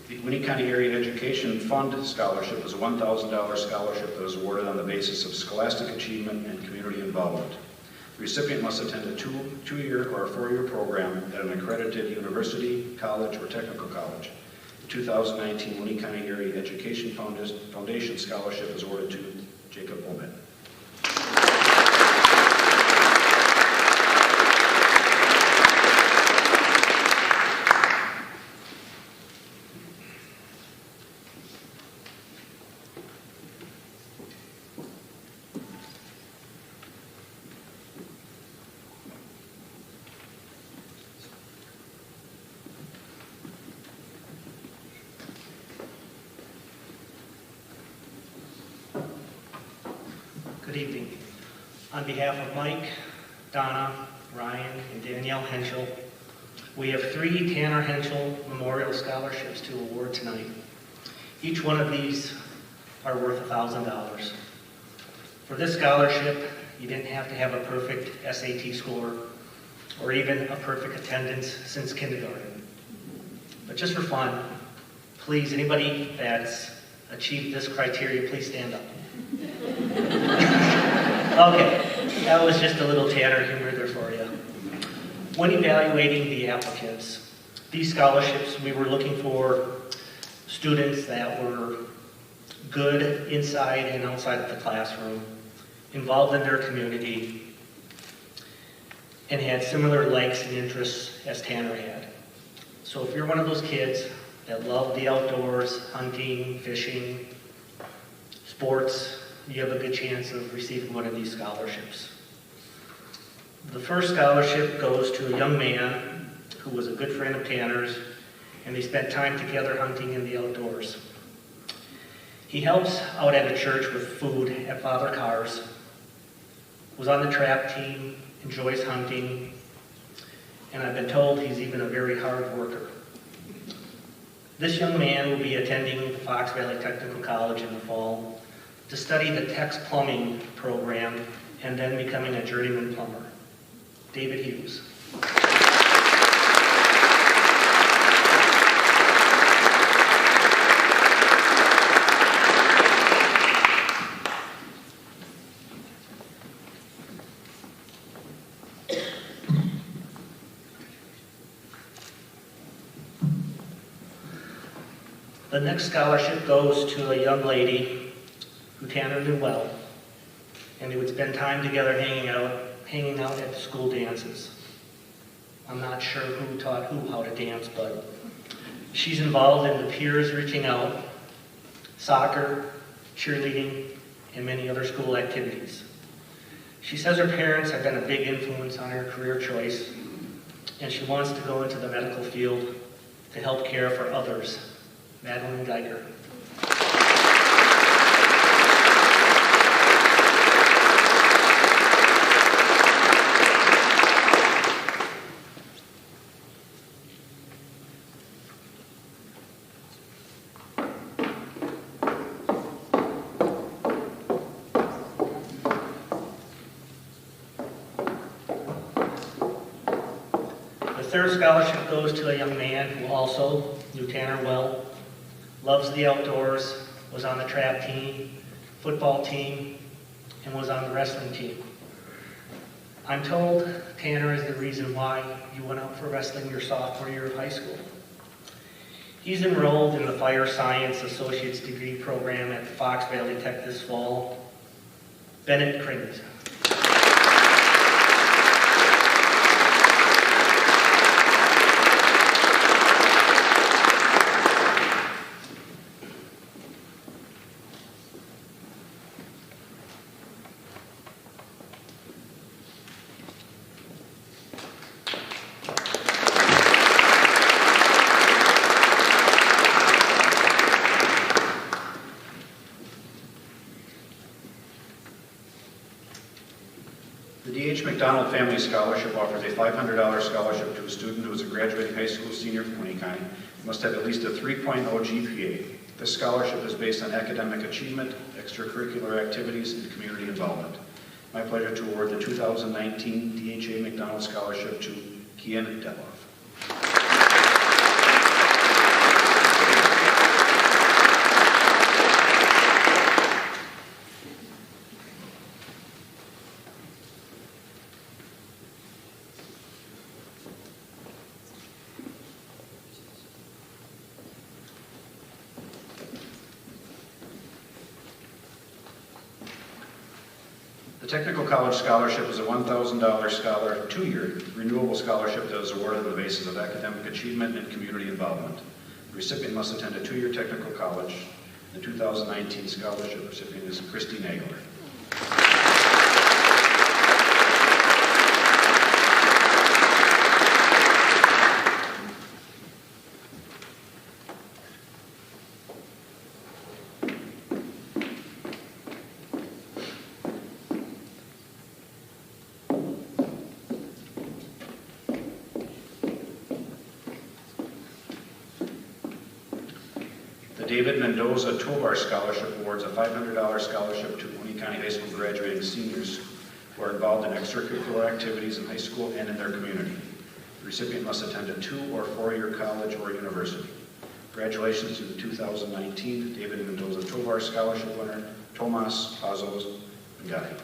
The Winnie County Area Education Fund Scholarship is a $1,000 scholarship that is awarded on the basis of scholastic achievement and community involvement. The recipient must attend a 2-year or a 4-year program at an accredited university, college, or technical college. The 2019 Winnie County Area Education Foundation Scholarship is awarded to Jacob Bowman. Good evening. On behalf of Mike, Donna, Ryan, and Danielle Henschel, we have 3 Tanner Henschel Memorial Scholarships to award tonight. Each one of these are worth $1,000. For this scholarship, you didn't have to have a perfect SAT score or even a perfect attendance since kindergarten. But just for fun, please, anybody that's achieved this criteria, please stand up. Okay, that was just a little Tanner humor there for you. When evaluating the applicants, these scholarships, we were looking for students that were good inside and outside of the classroom, involved in their community, and had similar likes and interests as Tanner had. So if you're one of those kids that love the outdoors, hunting, fishing, sports, you have a good chance of receiving one of these scholarships. The first scholarship goes to a young man who was a good friend of Tanner's, and they spent time together hunting in the outdoors. He helps out at a church with food at Father Carr's, was on the trap team, enjoys hunting, and I've been told he's even a very hard worker. This young man will be attending the Fox Valley Technical College in the fall to study the Tech's plumbing program and then becoming a journeyman plumber. David Hughes. The next scholarship goes to a young lady who Tanner knew well, and they would spend time together hanging out at the school dances. I'm not sure who taught who how to dance, but she's involved in the peers reaching out, soccer, cheerleading, and many other school activities. She says her parents have been a big influence on her career choice, and she wants to go into the medical field to help care for others. Madeline Geiger. The third scholarship goes to a young man who also knew Tanner well, loves the outdoors, was on the trap team, football team, and was on the wrestling team. I'm told Tanner is the reason why you went out for wrestling your sophomore year of high school. He's enrolled in the Fire Science Associate's Degree program at the Fox Valley Tech this fall. Bennett Krings. Family Scholarship offers a $500 scholarship to a student who is a graduating high school senior from Winnie County and must have at least a 3.0 GPA. This scholarship is based on academic achievement, extracurricular activities, and community involvement. My pleasure to award the 2019 DHA McDonald Scholarship to Kian Deloff. The Technical College Scholarship is a $1,000 two-year renewable scholarship that is awarded on the basis of academic achievement and community involvement. The recipient must attend a two-year technical college. The 2019 scholarship recipient is Christy Nagler. David Mendoza Tovar Scholarship awards a $500 scholarship to Winnie County High School graduating seniors who are involved in extracurricular activities in high school and in their community. The recipient must attend a 2- or 4-year college or university. Congratulations to the 2019 David Mendoza Tovar Scholarship winner, Tomas Pazos Ngati.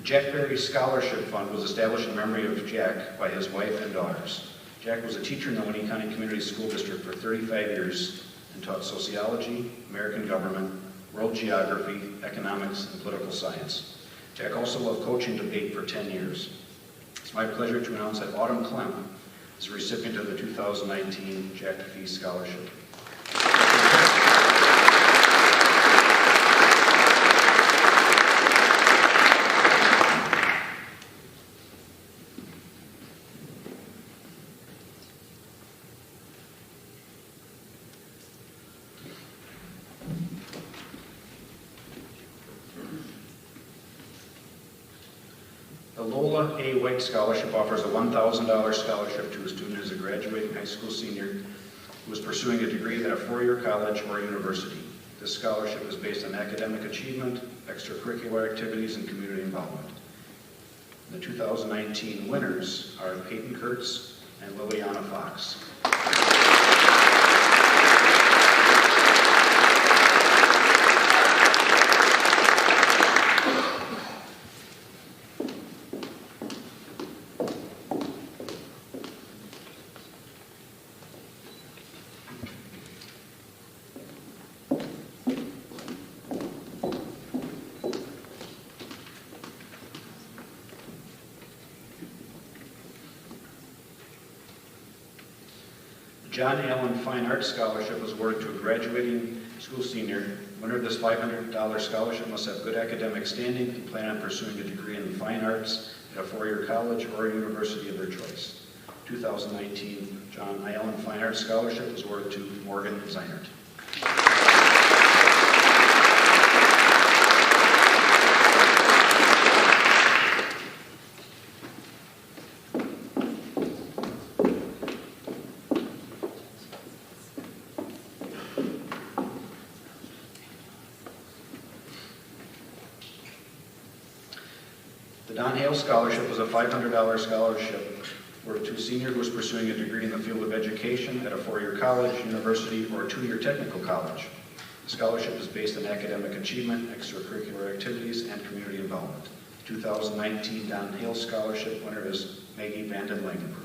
Jack Berry Scholarship Fund was established in memory of Jack by his wife and daughters. Jack was a teacher in the Winnie County Community School District for 35 years and taught sociology, American government, world geography, economics, and political science. Jack also loved coaching debate for 10 years. It's my pleasure to announce that Autumn Clem is a recipient of the 2019 Jack Fee Scholarship. The Lola A. White Scholarship offers a $1,000 scholarship to a student who is a graduating high school senior who is pursuing a degree at a 4-year college or university. This scholarship is based on academic achievement, extracurricular activities, and community involvement. The 2019 winners are Peyton Kurtz and Liliana Fox. John Allen Fine Arts Scholarship was awarded to a graduating school senior. Winner of this $500 scholarship must have good academic standing and plan on pursuing a degree in fine arts at a 4-year college or a university of their choice. 2019 John Allen Fine Arts Scholarship was awarded to Morgan Zeinert. The Don Hale Scholarship was a $500 scholarship for a senior who was pursuing a degree in the field of education at a 4-year college, university, or a 2-year technical college. The scholarship is based on academic achievement, extracurricular activities, and community involvement. 2019 Don Hale Scholarship winner is Maggie Vanden Langenberg.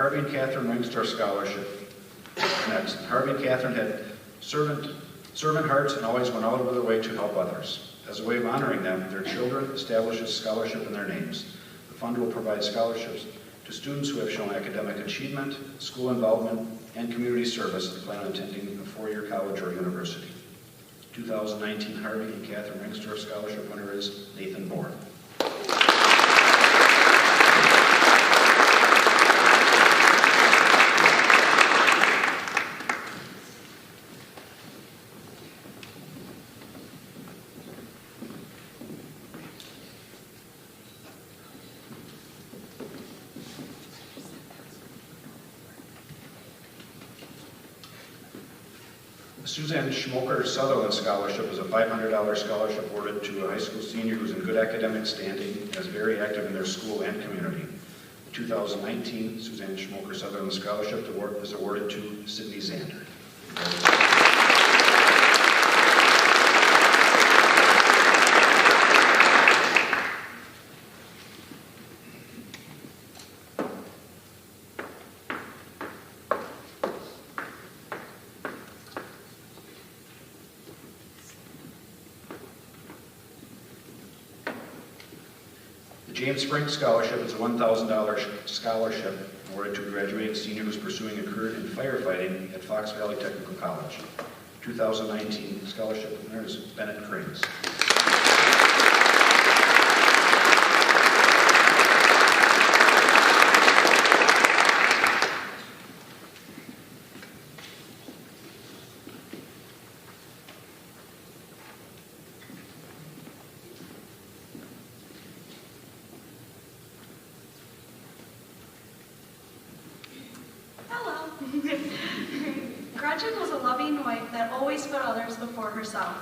Harvey and Catherine Ringstar Scholarship. Next, Harvey and Catherine had servant hearts and always went out of their way to help others. As a way of honoring them, their children established a scholarship in their names. The fund will provide scholarships to students who have shown academic achievement, school involvement, and community service and plan on attending a four-year college or university. 2019 Harvey and Catherine Ringstar Scholarship winner is Nathan Bourne. Suzanne Schmoker Sutherland Scholarship is a $500 scholarship awarded to a high school senior who's in good academic standing and is very active in their school and community. The 2019 Suzanne Schmoker Sutherland Scholarship Award is awarded to Sydney Zander. The James Frank Scholarship is a $1,000 scholarship awarded to a graduating senior who's pursuing a career in firefighting at Fox Valley Technical College. 2019 scholarship winner is Bennett Cranes. Gretchen was a loving wife that always put others before herself.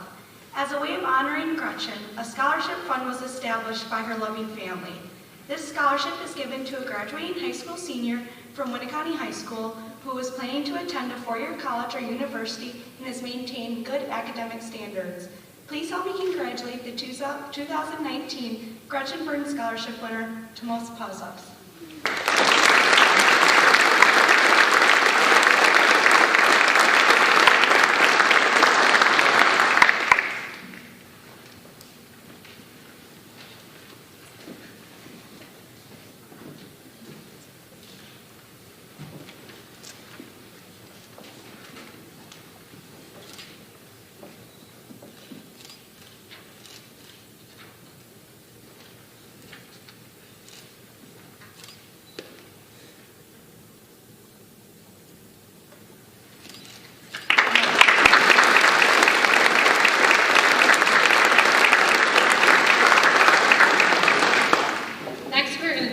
As a way of honoring Gretchen, a scholarship fund was established by her loving family. This scholarship is given to a graduating high school senior from Winneconne High School who is planning to attend a four-year college or university and has maintained good academic standards. Please help me congratulate the 2019 Gretchen Burton Scholarship winner, Tomas Pazos.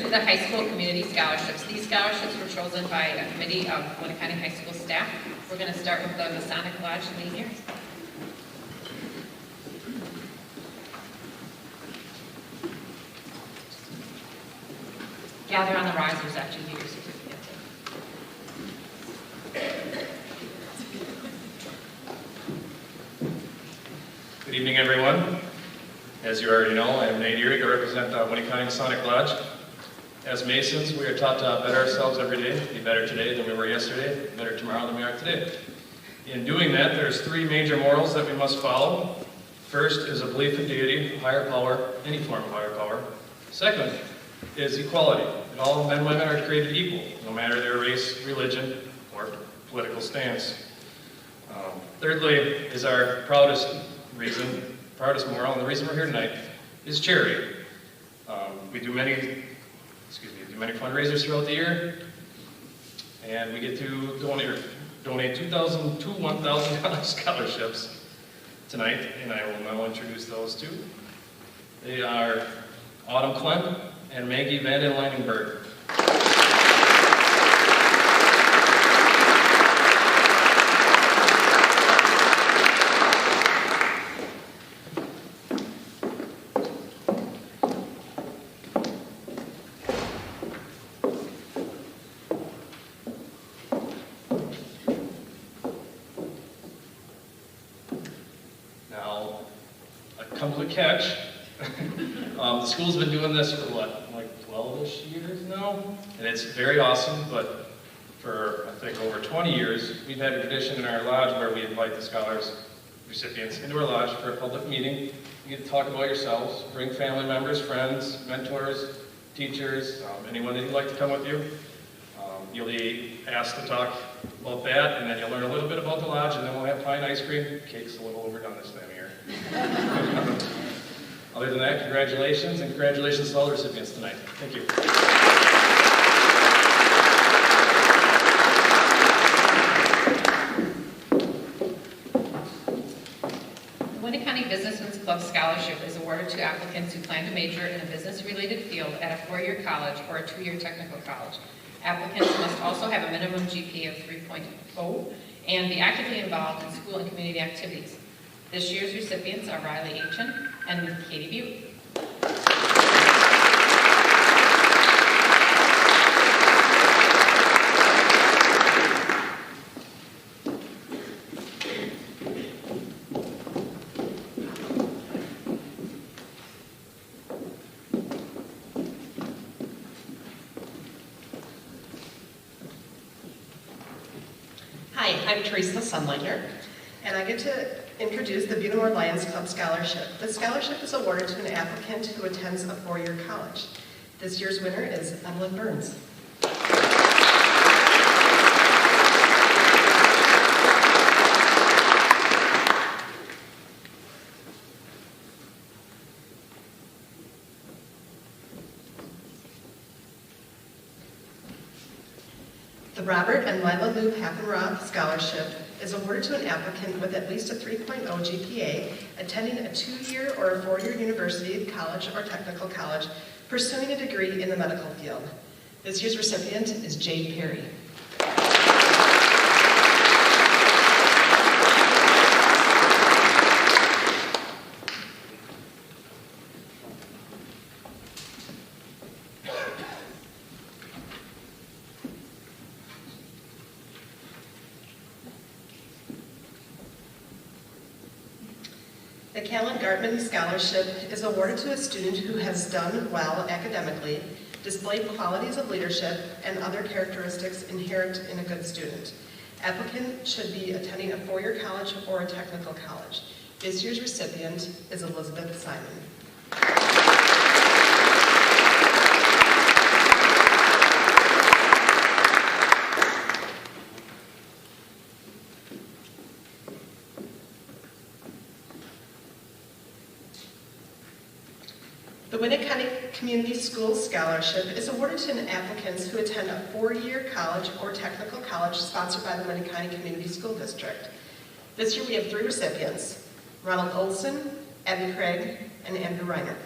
The high school community scholarships. These scholarships were chosen by a committee of Winneconne High School staff. We're going to start with the Masonic Lodge seniors. Gather on the risers after you get your certificate. Good evening, everyone. As you already know, I am Nate Eric. I represent Winneconne Masonic Lodge. As Masons, we are taught to better ourselves every day, be better today than we were yesterday, better tomorrow than we are today. In doing that, there's three major morals that we must follow. First is a belief in deity, higher power, any form of higher power. Second is equality, that all men and women are created equal, no matter their race, religion, or political stance. Thirdly is our proudest moral, and the reason we're here tonight is charity. We do many fundraisers throughout the year, and we get to donate $2,000 to $1,000 scholarships tonight, and I will now introduce those two. They are Autumn Clem and Maggie Van den Leininberg. Catch. The school's been doing this for what, like 12-ish years now? And it's very awesome, but think over 20 years, we've had a tradition in our lodge where we invite the scholars recipients into our lodge for a public meeting. You get to talk about yourselves, bring family members, friends, mentors, teachers, anyone that you'd like to come with you. You'll be asked to talk about that, and then you'll learn a little bit about the lodge, and then we'll have pie and ice cream. Cake's a little overdone this time of year. Other than that, congratulations, and congratulations to all the recipients tonight. Thank you. The Winter County Businessmen's Club Scholarship is awarded to applicants who plan to major in a business-related field at a 4-year college or a 2-year technical college. Applicants must also have a minimum GPA of 3.0 and be actively involved in school and community activities. This year's recipients are Riley Aitchen and Katie Butte. Hi, I'm Teresa Sunlighter, and I get to introduce the Butamore Lions Club Scholarship. The scholarship is awarded to an applicant who attends a 4-year college. This year's winner is Evelyn Burns. The Robert and Lila Lou Papenroth Scholarship is awarded to an applicant with at least a 3.0 GPA attending a 2-year or a 4-year university, college, or technical college pursuing a degree in the medical field. This year's recipient is Jade Perry. The Callan Gartman Scholarship is awarded to a student who has done well academically, displayed qualities of leadership, and other characteristics inherent in a good student. Applicant should be attending a 4-year college or a technical college. This year's recipient is Elizabeth Simon. The Winnicott Community Schools Scholarship is awarded to applicants who attend a 4-year college or technical college sponsored by the Winnicott Community School District. This year we have 3 recipients, Ronald Olson, Abby Craig, and Andrew Reiner.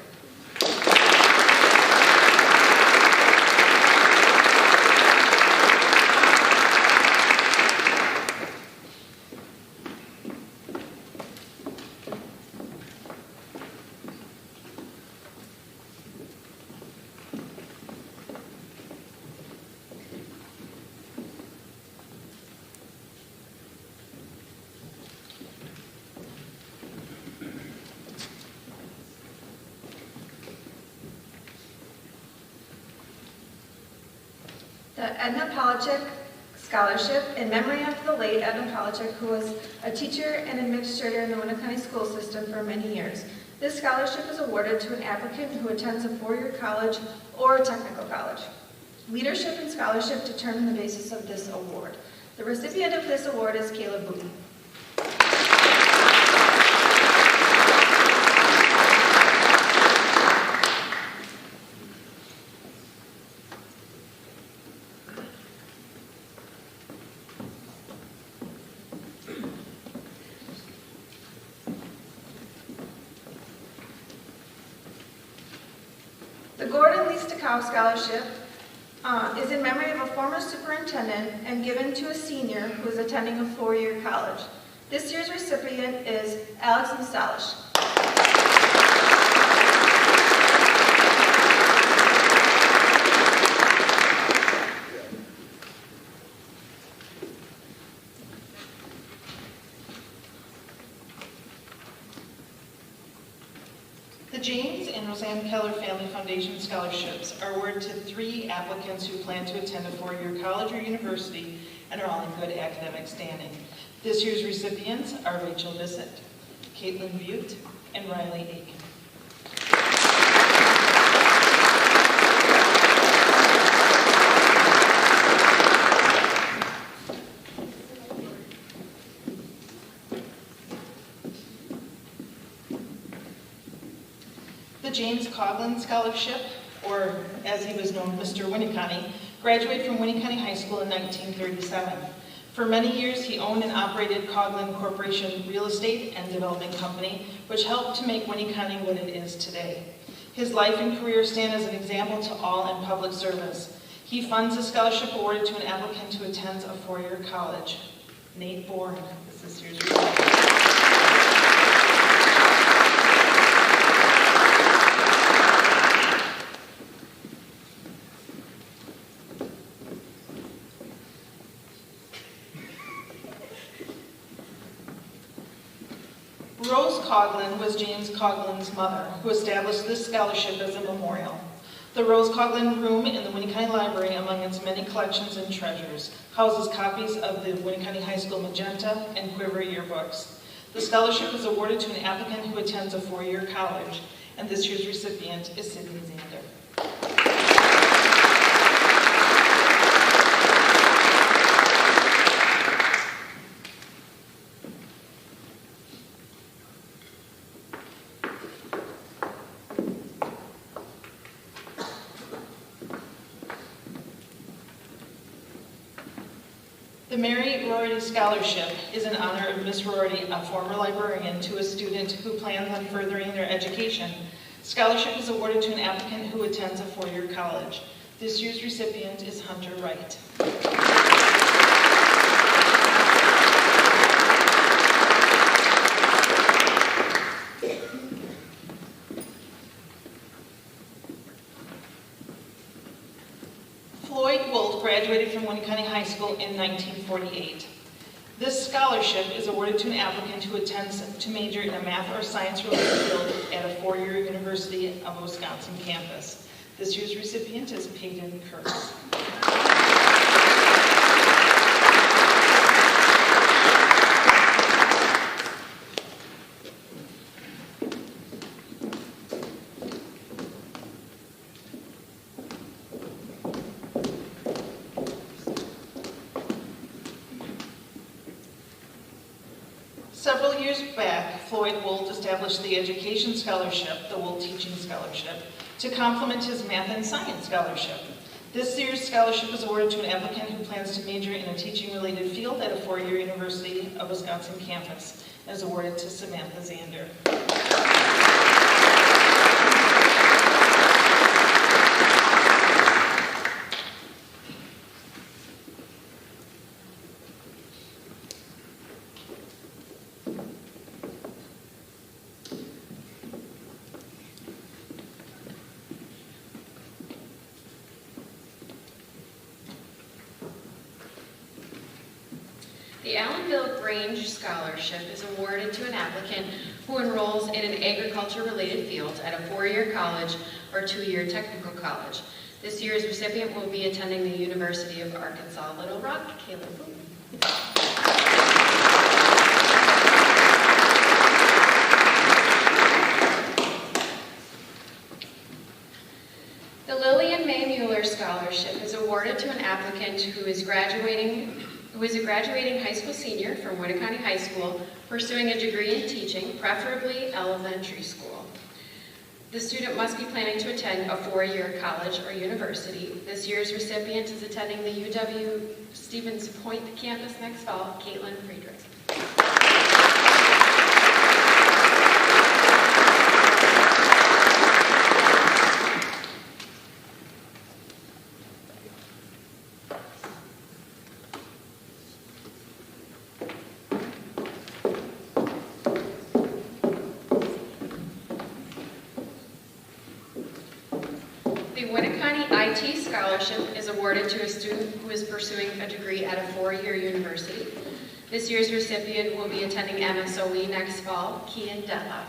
The Edna Polachek Scholarship in memory of the late Edna Polachek, who was a teacher and administrator in the Winter County school system for many years. This scholarship is awarded to an applicant who attends a 4-year college or a technical college. Leadership and scholarship determine the basis of this award. The recipient of this award is Caleb Booty. The Gordon Lee Stackow Scholarship is in memory of a former superintendent and given to a senior who is attending a 4-year college. This year's recipient is Alex Nostalish. The James and Roseanne Keller Family Foundation Scholarships are awarded to 3 applicants who plan to attend a 4-year college or university and are all in good academic standing. This year's recipients are Rachel Bissett, Caitlin Butte, and Riley Aiken. The James Coughlin Scholarship, or as he was known, Mr. Winnicott, graduated from Winnicott High School in 1937. For many years, he owned and operated Coughlin Corporation Real Estate and Development Company, which helped to make Winnicott what it is today. His life and career stand as an example to all in public service. He funds a scholarship awarded to an applicant who attends a four-year college. Nate Bourne is this year's recipient. Rose Coughlin was James Coughlin's mother, who established this scholarship as a memorial. The Rose Coughlin Room in the Winnicott Library, among its many collections and treasures, houses copies of the Winnicott High School Magenta and Quiver yearbooks. The scholarship is awarded to an applicant who attends a four-year college, and this year's recipient is Sydney Zander. The Mary Rorty Scholarship is in honor of Miss Rorty, a former librarian, to a student who plans on furthering their education. Scholarship is awarded to an applicant who attends a four-year college. This year's recipient is Hunter Wright. Floyd Wolf graduated from Winnicott High School in 1948. This scholarship is awarded to an applicant who intends to major in a math or science-related field at a four-year University of Wisconsin campus. This year's recipient is Peyton Kurtz. Several years back, Floyd Wolt established the Education Scholarship, the Wolt Teaching Scholarship, to complement his Math and Science Scholarship. This year's scholarship is awarded to an applicant who plans to major in a teaching-related field at a four-year University of Wisconsin campus, and is awarded to Samantha Zander. The Allenville Grange Scholarship is awarded to an applicant who enrolls in an agriculture-related field at a four-year college or two-year technical college. This year's recipient will be attending the University of Arkansas Little Rock, Caleb Boone. The Lillian May Mueller Scholarship is awarded to an applicant who is a graduating high school senior from Winnicott High School, pursuing a degree in teaching, preferably elementary school. The student must be planning to attend a four-year college or university. This year's recipient is attending the UW Stevens Point campus next fall, Caitlin Friedrich. The Winnicott IT Scholarship is awarded to a student who is pursuing a degree at a four-year university. This year's recipient will be attending MSOE next fall, Kian Detloff.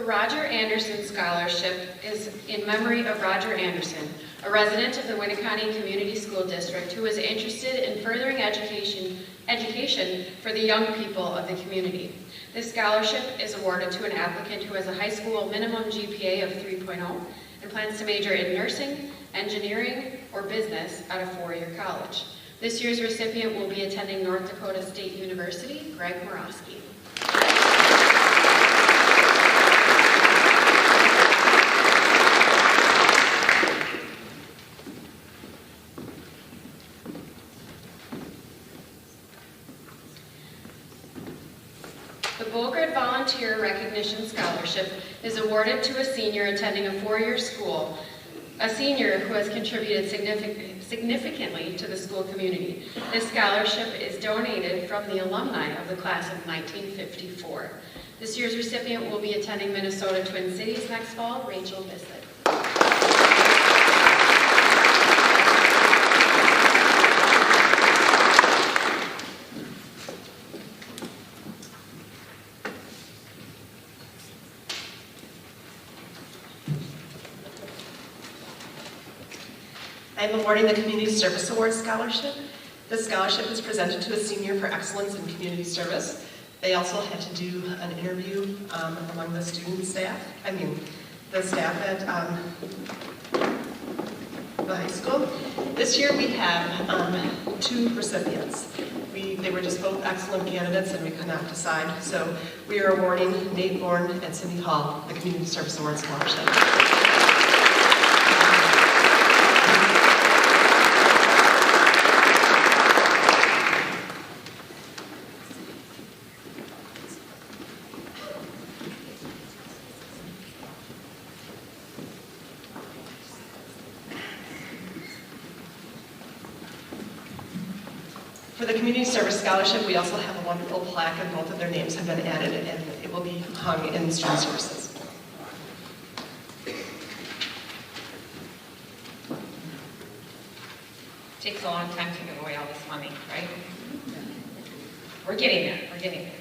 The Roger Anderson Scholarship is in memory of Roger Anderson, a resident of the Winneconne Community School District who was interested in furthering education for the young people of the community. This scholarship is awarded to an applicant who has a high school minimum GPA of 3.0 and plans to major in nursing, engineering, or business at a four-year college. This year's recipient will be attending North Dakota State University, Greg Morosky. The Bolgard Volunteer Recognition Scholarship is awarded to a senior attending a four-year school, a senior who has contributed significantly to the school community. This scholarship is donated from the alumni of the class of 1954. This year's recipient will be attending Minnesota Twin Cities next fall, Rachel Bissett. I'm awarding the Community Service Award Scholarship. This scholarship is presented to a senior for excellence in community service. They also had to do an interview among the student staff, the staff at the high school. This year we have two recipients. They were just both excellent candidates and we could not decide. So we are awarding Nate Bourne and Cindy Hall the Community Service Award Scholarship. For the Community Service Scholarship, we also have a wonderful plaque and both of their names have been added and it will be hung in Student Services. Takes a long time to give away all this money, right? We're getting there, we're getting there.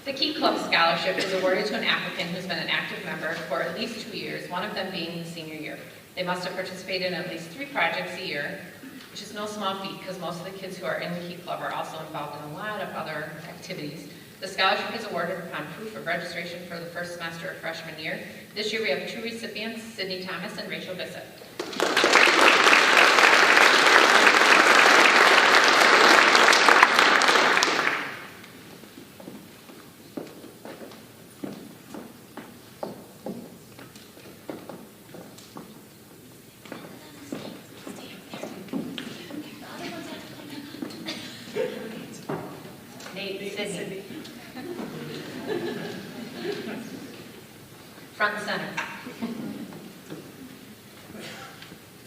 The Key Club Scholarship is awarded to an applicant who's been an active member for at least 2 years, one of them being the senior year. They must have participated in at least 3 projects a year, which is no small feat because most of the kids who are in the Key Club are also involved in a lot of other activities. The scholarship is awarded upon proof of registration for the first semester of freshman year. This year we have 2 recipients, Sydney Thomas and Rachel Bissett. Sydney. Front and center.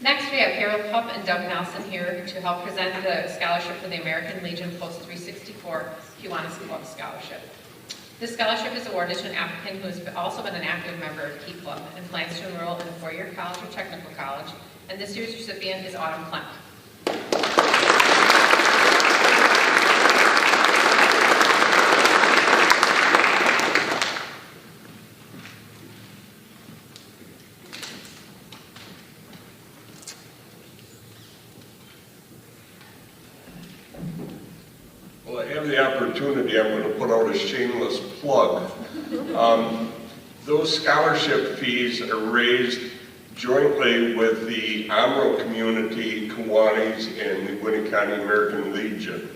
Next, we have Harold Pup and Doug Nelson here to help present the scholarship for the American Legion Post 364 Kiwanis Club Scholarship. This scholarship is awarded to an applicant who has also been an active member of Key Club and plans to enroll in a 4-year college or technical college, and this year's recipient is Autumn Clem. Well, I have the opportunity, I'm going to put out a shameless plug. Those scholarship fees are raised jointly with the Amro community, Kiwanis, and the Winneconne American Legion.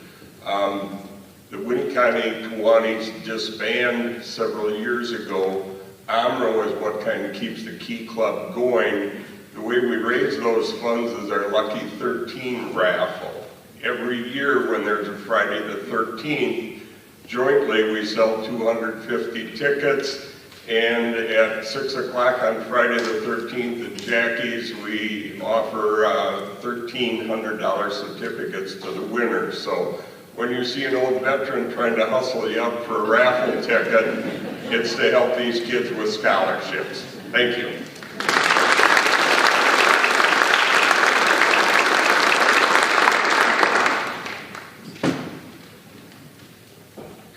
The Winneconne Kiwanis disbanded several years ago. Amro is what kind of keeps the Key Club going. The way we raise those funds is our Lucky 13 raffle. Every year when there's a Friday the 13th, jointly we sell 250 tickets, and at 6 o'clock on Friday the 13th at Jackie's, we offer $1,300 certificates to the winners. So when you see an old veteran trying to hustle you up for a raffle ticket, it's to help these kids with scholarships. Thank you.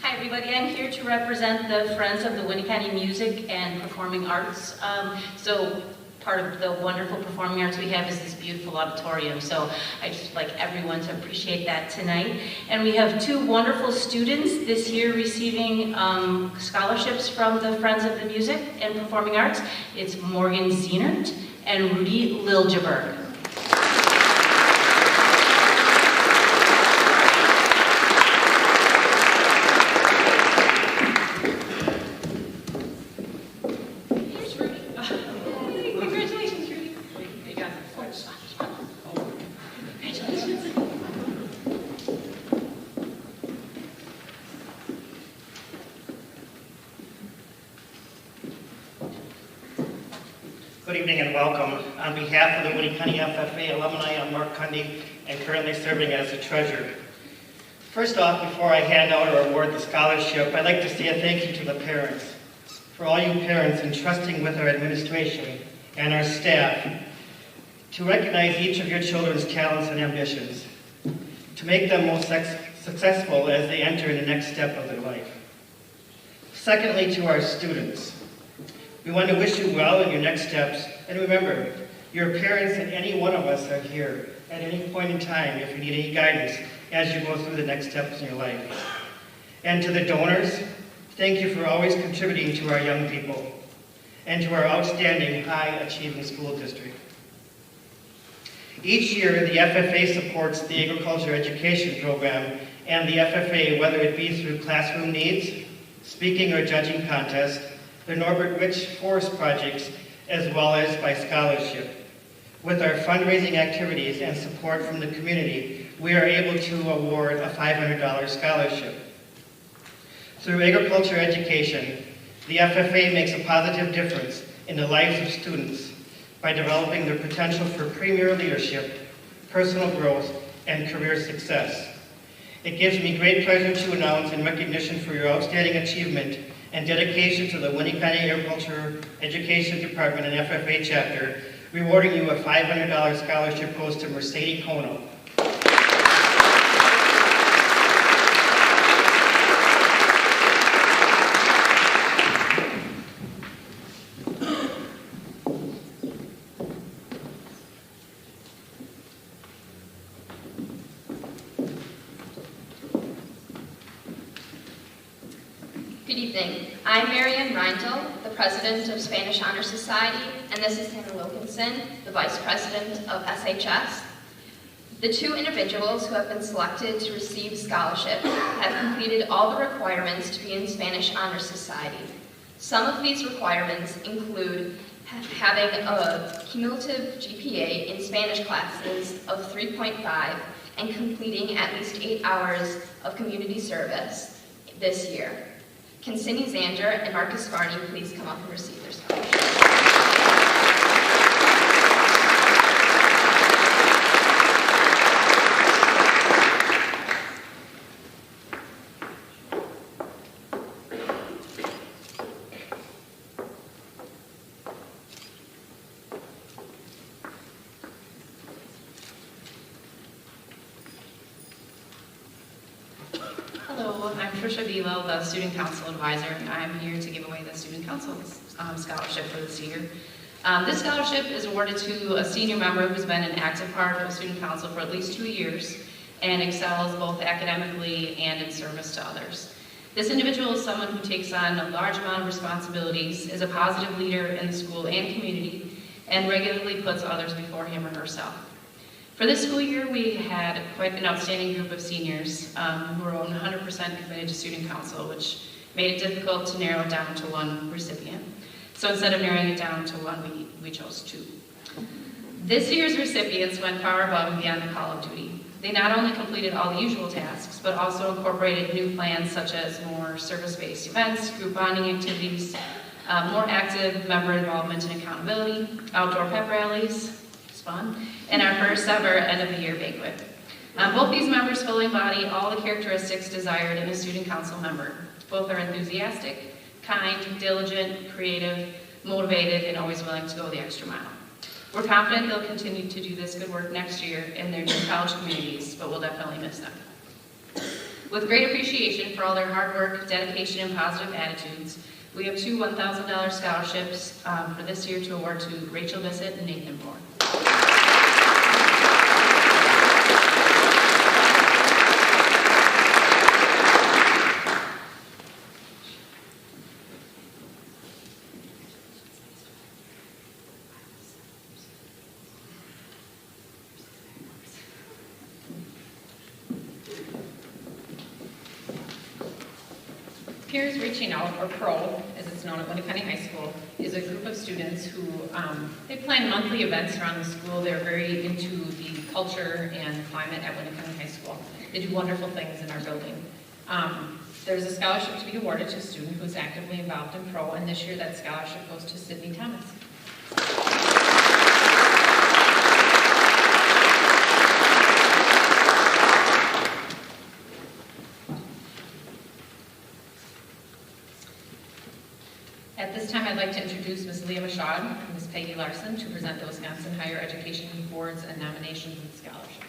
Hi everybody, I'm here to represent the Friends of the Winnicott Music and Performing Arts. So part of the wonderful performing arts we have is this beautiful auditorium. So I just like everyone to appreciate that tonight. And we have two wonderful students this year receiving scholarships from the Friends of the Music and Performing Arts. It's Morgan Zienert and Rudy Liljeberg. Good evening and welcome. On behalf of the Winnicott FFA alumni, I'm Mark Cundy and currently serving as the treasurer. First off, before I hand out or award the scholarship, I'd like to say a thank you to the parents. For all you parents entrusting with our administration and our staff to recognize each of your children's talents and ambitions, to make them most successful as they enter in the next step of their life. Secondly, to our students, we want to wish you well in your next steps, and remember, your parents and any one of us are here at any point in time if you need any guidance as you go through the next steps in your life. And to the donors, thank you for always contributing to our young people and to our outstanding high-achieving school district. Each year, the FFA supports the agriculture education program and the FFA, whether it be through classroom needs, speaking or judging contests, the Norbert Rich Forest projects, as well as by scholarship. With our fundraising activities and support from the community, we are able to award a $500 scholarship. Through agriculture education, the FFA makes a positive difference in the lives of students by developing their potential for premier leadership, personal growth, and career success. It gives me great pleasure to announce, in recognition for your outstanding achievement and dedication to the Winnicott Agriculture Education Department and FFA chapter, rewarding you a $500 scholarship goes to Mercedes Kono. Good evening. I'm Marianne Reindl, the president of Spanish Honor Society, and this is Hannah Wilkinson, the vice president of SHS. The two individuals who have been selected to receive scholarship have completed all the requirements to be in Spanish Honor Society. Some of these requirements include having a cumulative GPA in Spanish classes of 3.5 and completing at least 8 hours of community service this year. Can Cindy Zander and Marcus Varney please come up and receive their scholarship? Hello, I'm Trisha Velo, the Student Council Advisor, and I'm here to give away the Student Council's scholarship for this year. This scholarship is awarded to a senior member who's been an active part of Student Council for at least 2 years and excels both academically and in service to others. This individual is someone who takes on a large amount of responsibilities, is a positive leader in the school and community, and regularly puts others before him or herself. For this school year, we had quite an outstanding group of seniors who were 100% committed to Student Council, which made it difficult to narrow it down to one recipient. So instead of narrowing it down to one, we chose 2. This year's recipients went far above and beyond the call of duty. They not only completed all the usual tasks, but also incorporated new plans such as more service-based events, group bonding activities, more active member involvement and accountability, outdoor pep rallies, fun, and our first ever end-of-the-year banquet. Both these members fully embody all the characteristics desired in a Student Council member. Both are enthusiastic, kind, diligent, creative, motivated, and always willing to go the extra mile. We're confident they'll continue to do this good work next year in their new college communities, but we'll definitely miss them. With great appreciation for all their hard work, dedication, and positive attitudes, we have two $1,000 scholarships for this year to award to Rachel Bissett and Nathan Moore. Peers Reaching Out, or PRO, as it's known at Winneconne High School, is a group of students who they plan monthly events around the school. They're very into the culture and climate at Winneconne High School. They do wonderful things in our building. There's a scholarship to be awarded to a student who's actively involved in PRO, and this year that scholarship goes to Sydney Thomas. At this time, I'd like to introduce Ms. Leah Mashad and Ms. Peggy Larson to present the Wisconsin Higher Education Boards and nominations and scholarships.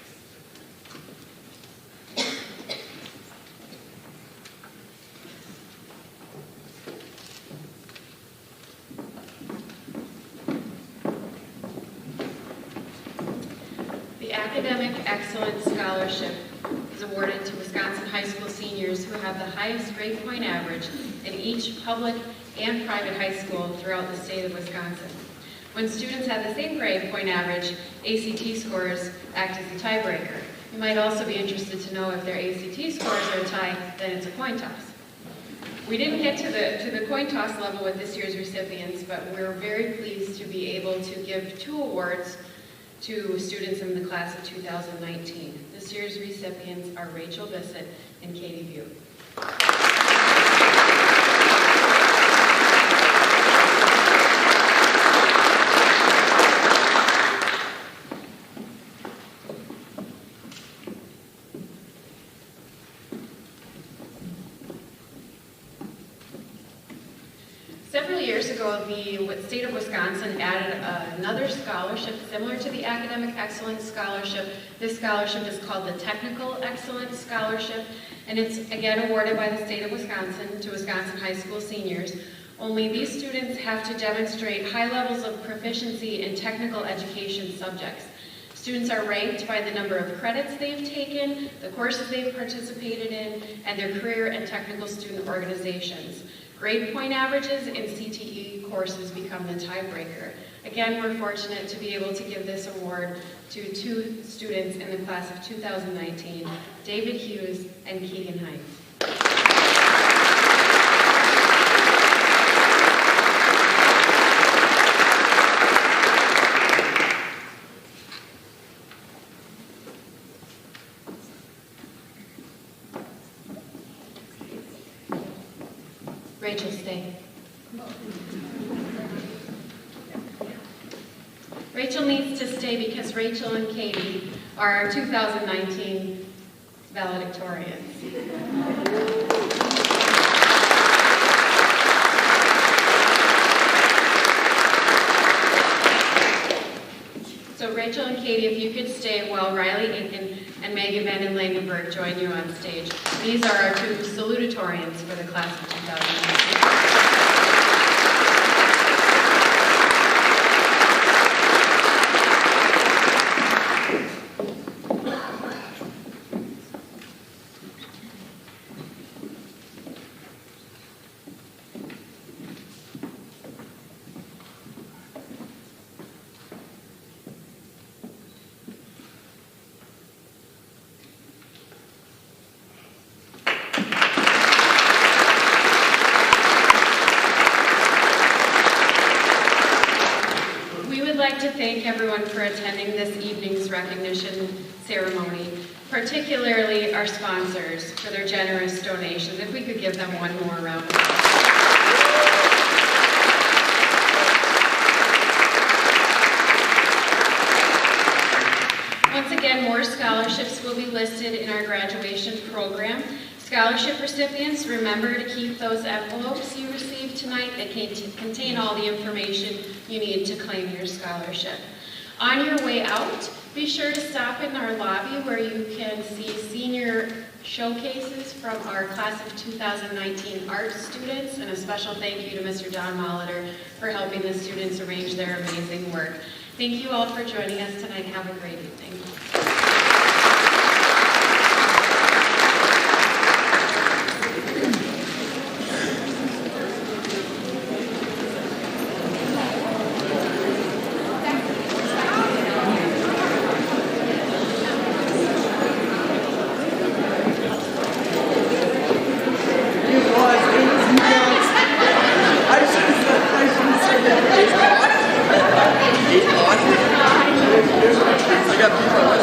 The Academic Excellence Scholarship is awarded to Wisconsin high school seniors who have the highest grade point average in each public and private high school throughout the state of Wisconsin. When students have the same grade point average, ACT scores act as a tiebreaker. You might also be interested to know if their ACT scores are a tie, then it's a coin toss. We didn't get to the coin toss level with this year's recipients, but we're very pleased to be able to give two awards to students in the class of 2019. This year's recipients are Rachel Bissett and Katie View. Several years ago, the state of Wisconsin added another scholarship similar to the Academic Excellence Scholarship. This scholarship is called the Technical Excellence Scholarship, and it's again awarded by the state of Wisconsin to Wisconsin high school seniors. Only these students have to demonstrate high levels of proficiency in technical education subjects. Students are ranked by the number of credits they've taken, the courses they've participated in, and their career and technical student organizations. Grade point averages in CTE courses become the tiebreaker. Again, we're fortunate to be able to give this award to two students in the class of 2019, David Hughes and Keegan Heights. Rachel, stay. Rachel needs to stay because Rachel and Katie are our 2019 valedictorians. So Rachel and Katie, if you could stay while Riley Aiken and Megan Van Langenberg join you on stage. These are our two salutatorians for the class of 2019. Thank everyone for attending this evening's recognition ceremony, particularly our sponsors for their generous donations. If we could give them one more round of applause. Once again, more scholarships will be listed in our graduation program. Scholarship recipients, remember to keep those envelopes you received tonight. They contain all the information you need to claim your scholarship. On your way out, Be sure to stop in our lobby where you can see senior showcases from our class of 2019 art students, and a special thank you to Mr. Don Molitor for helping the students arrange their amazing work. Thank you all for joining us tonight. Have a great evening. Come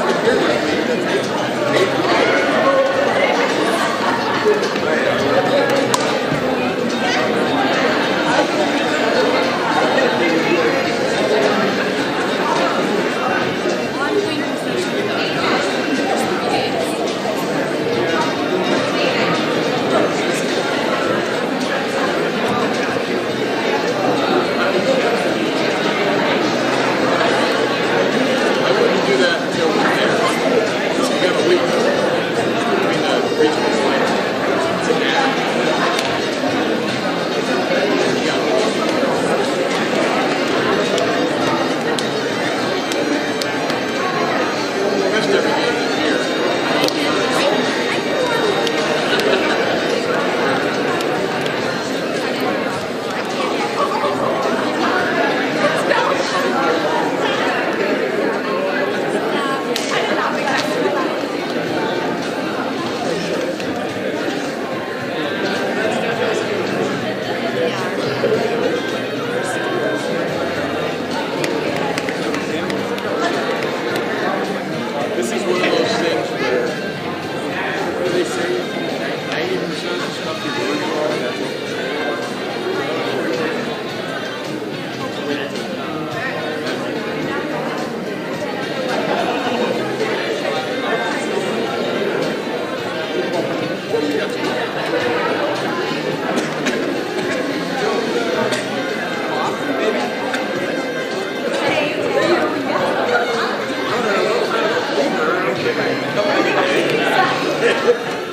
on.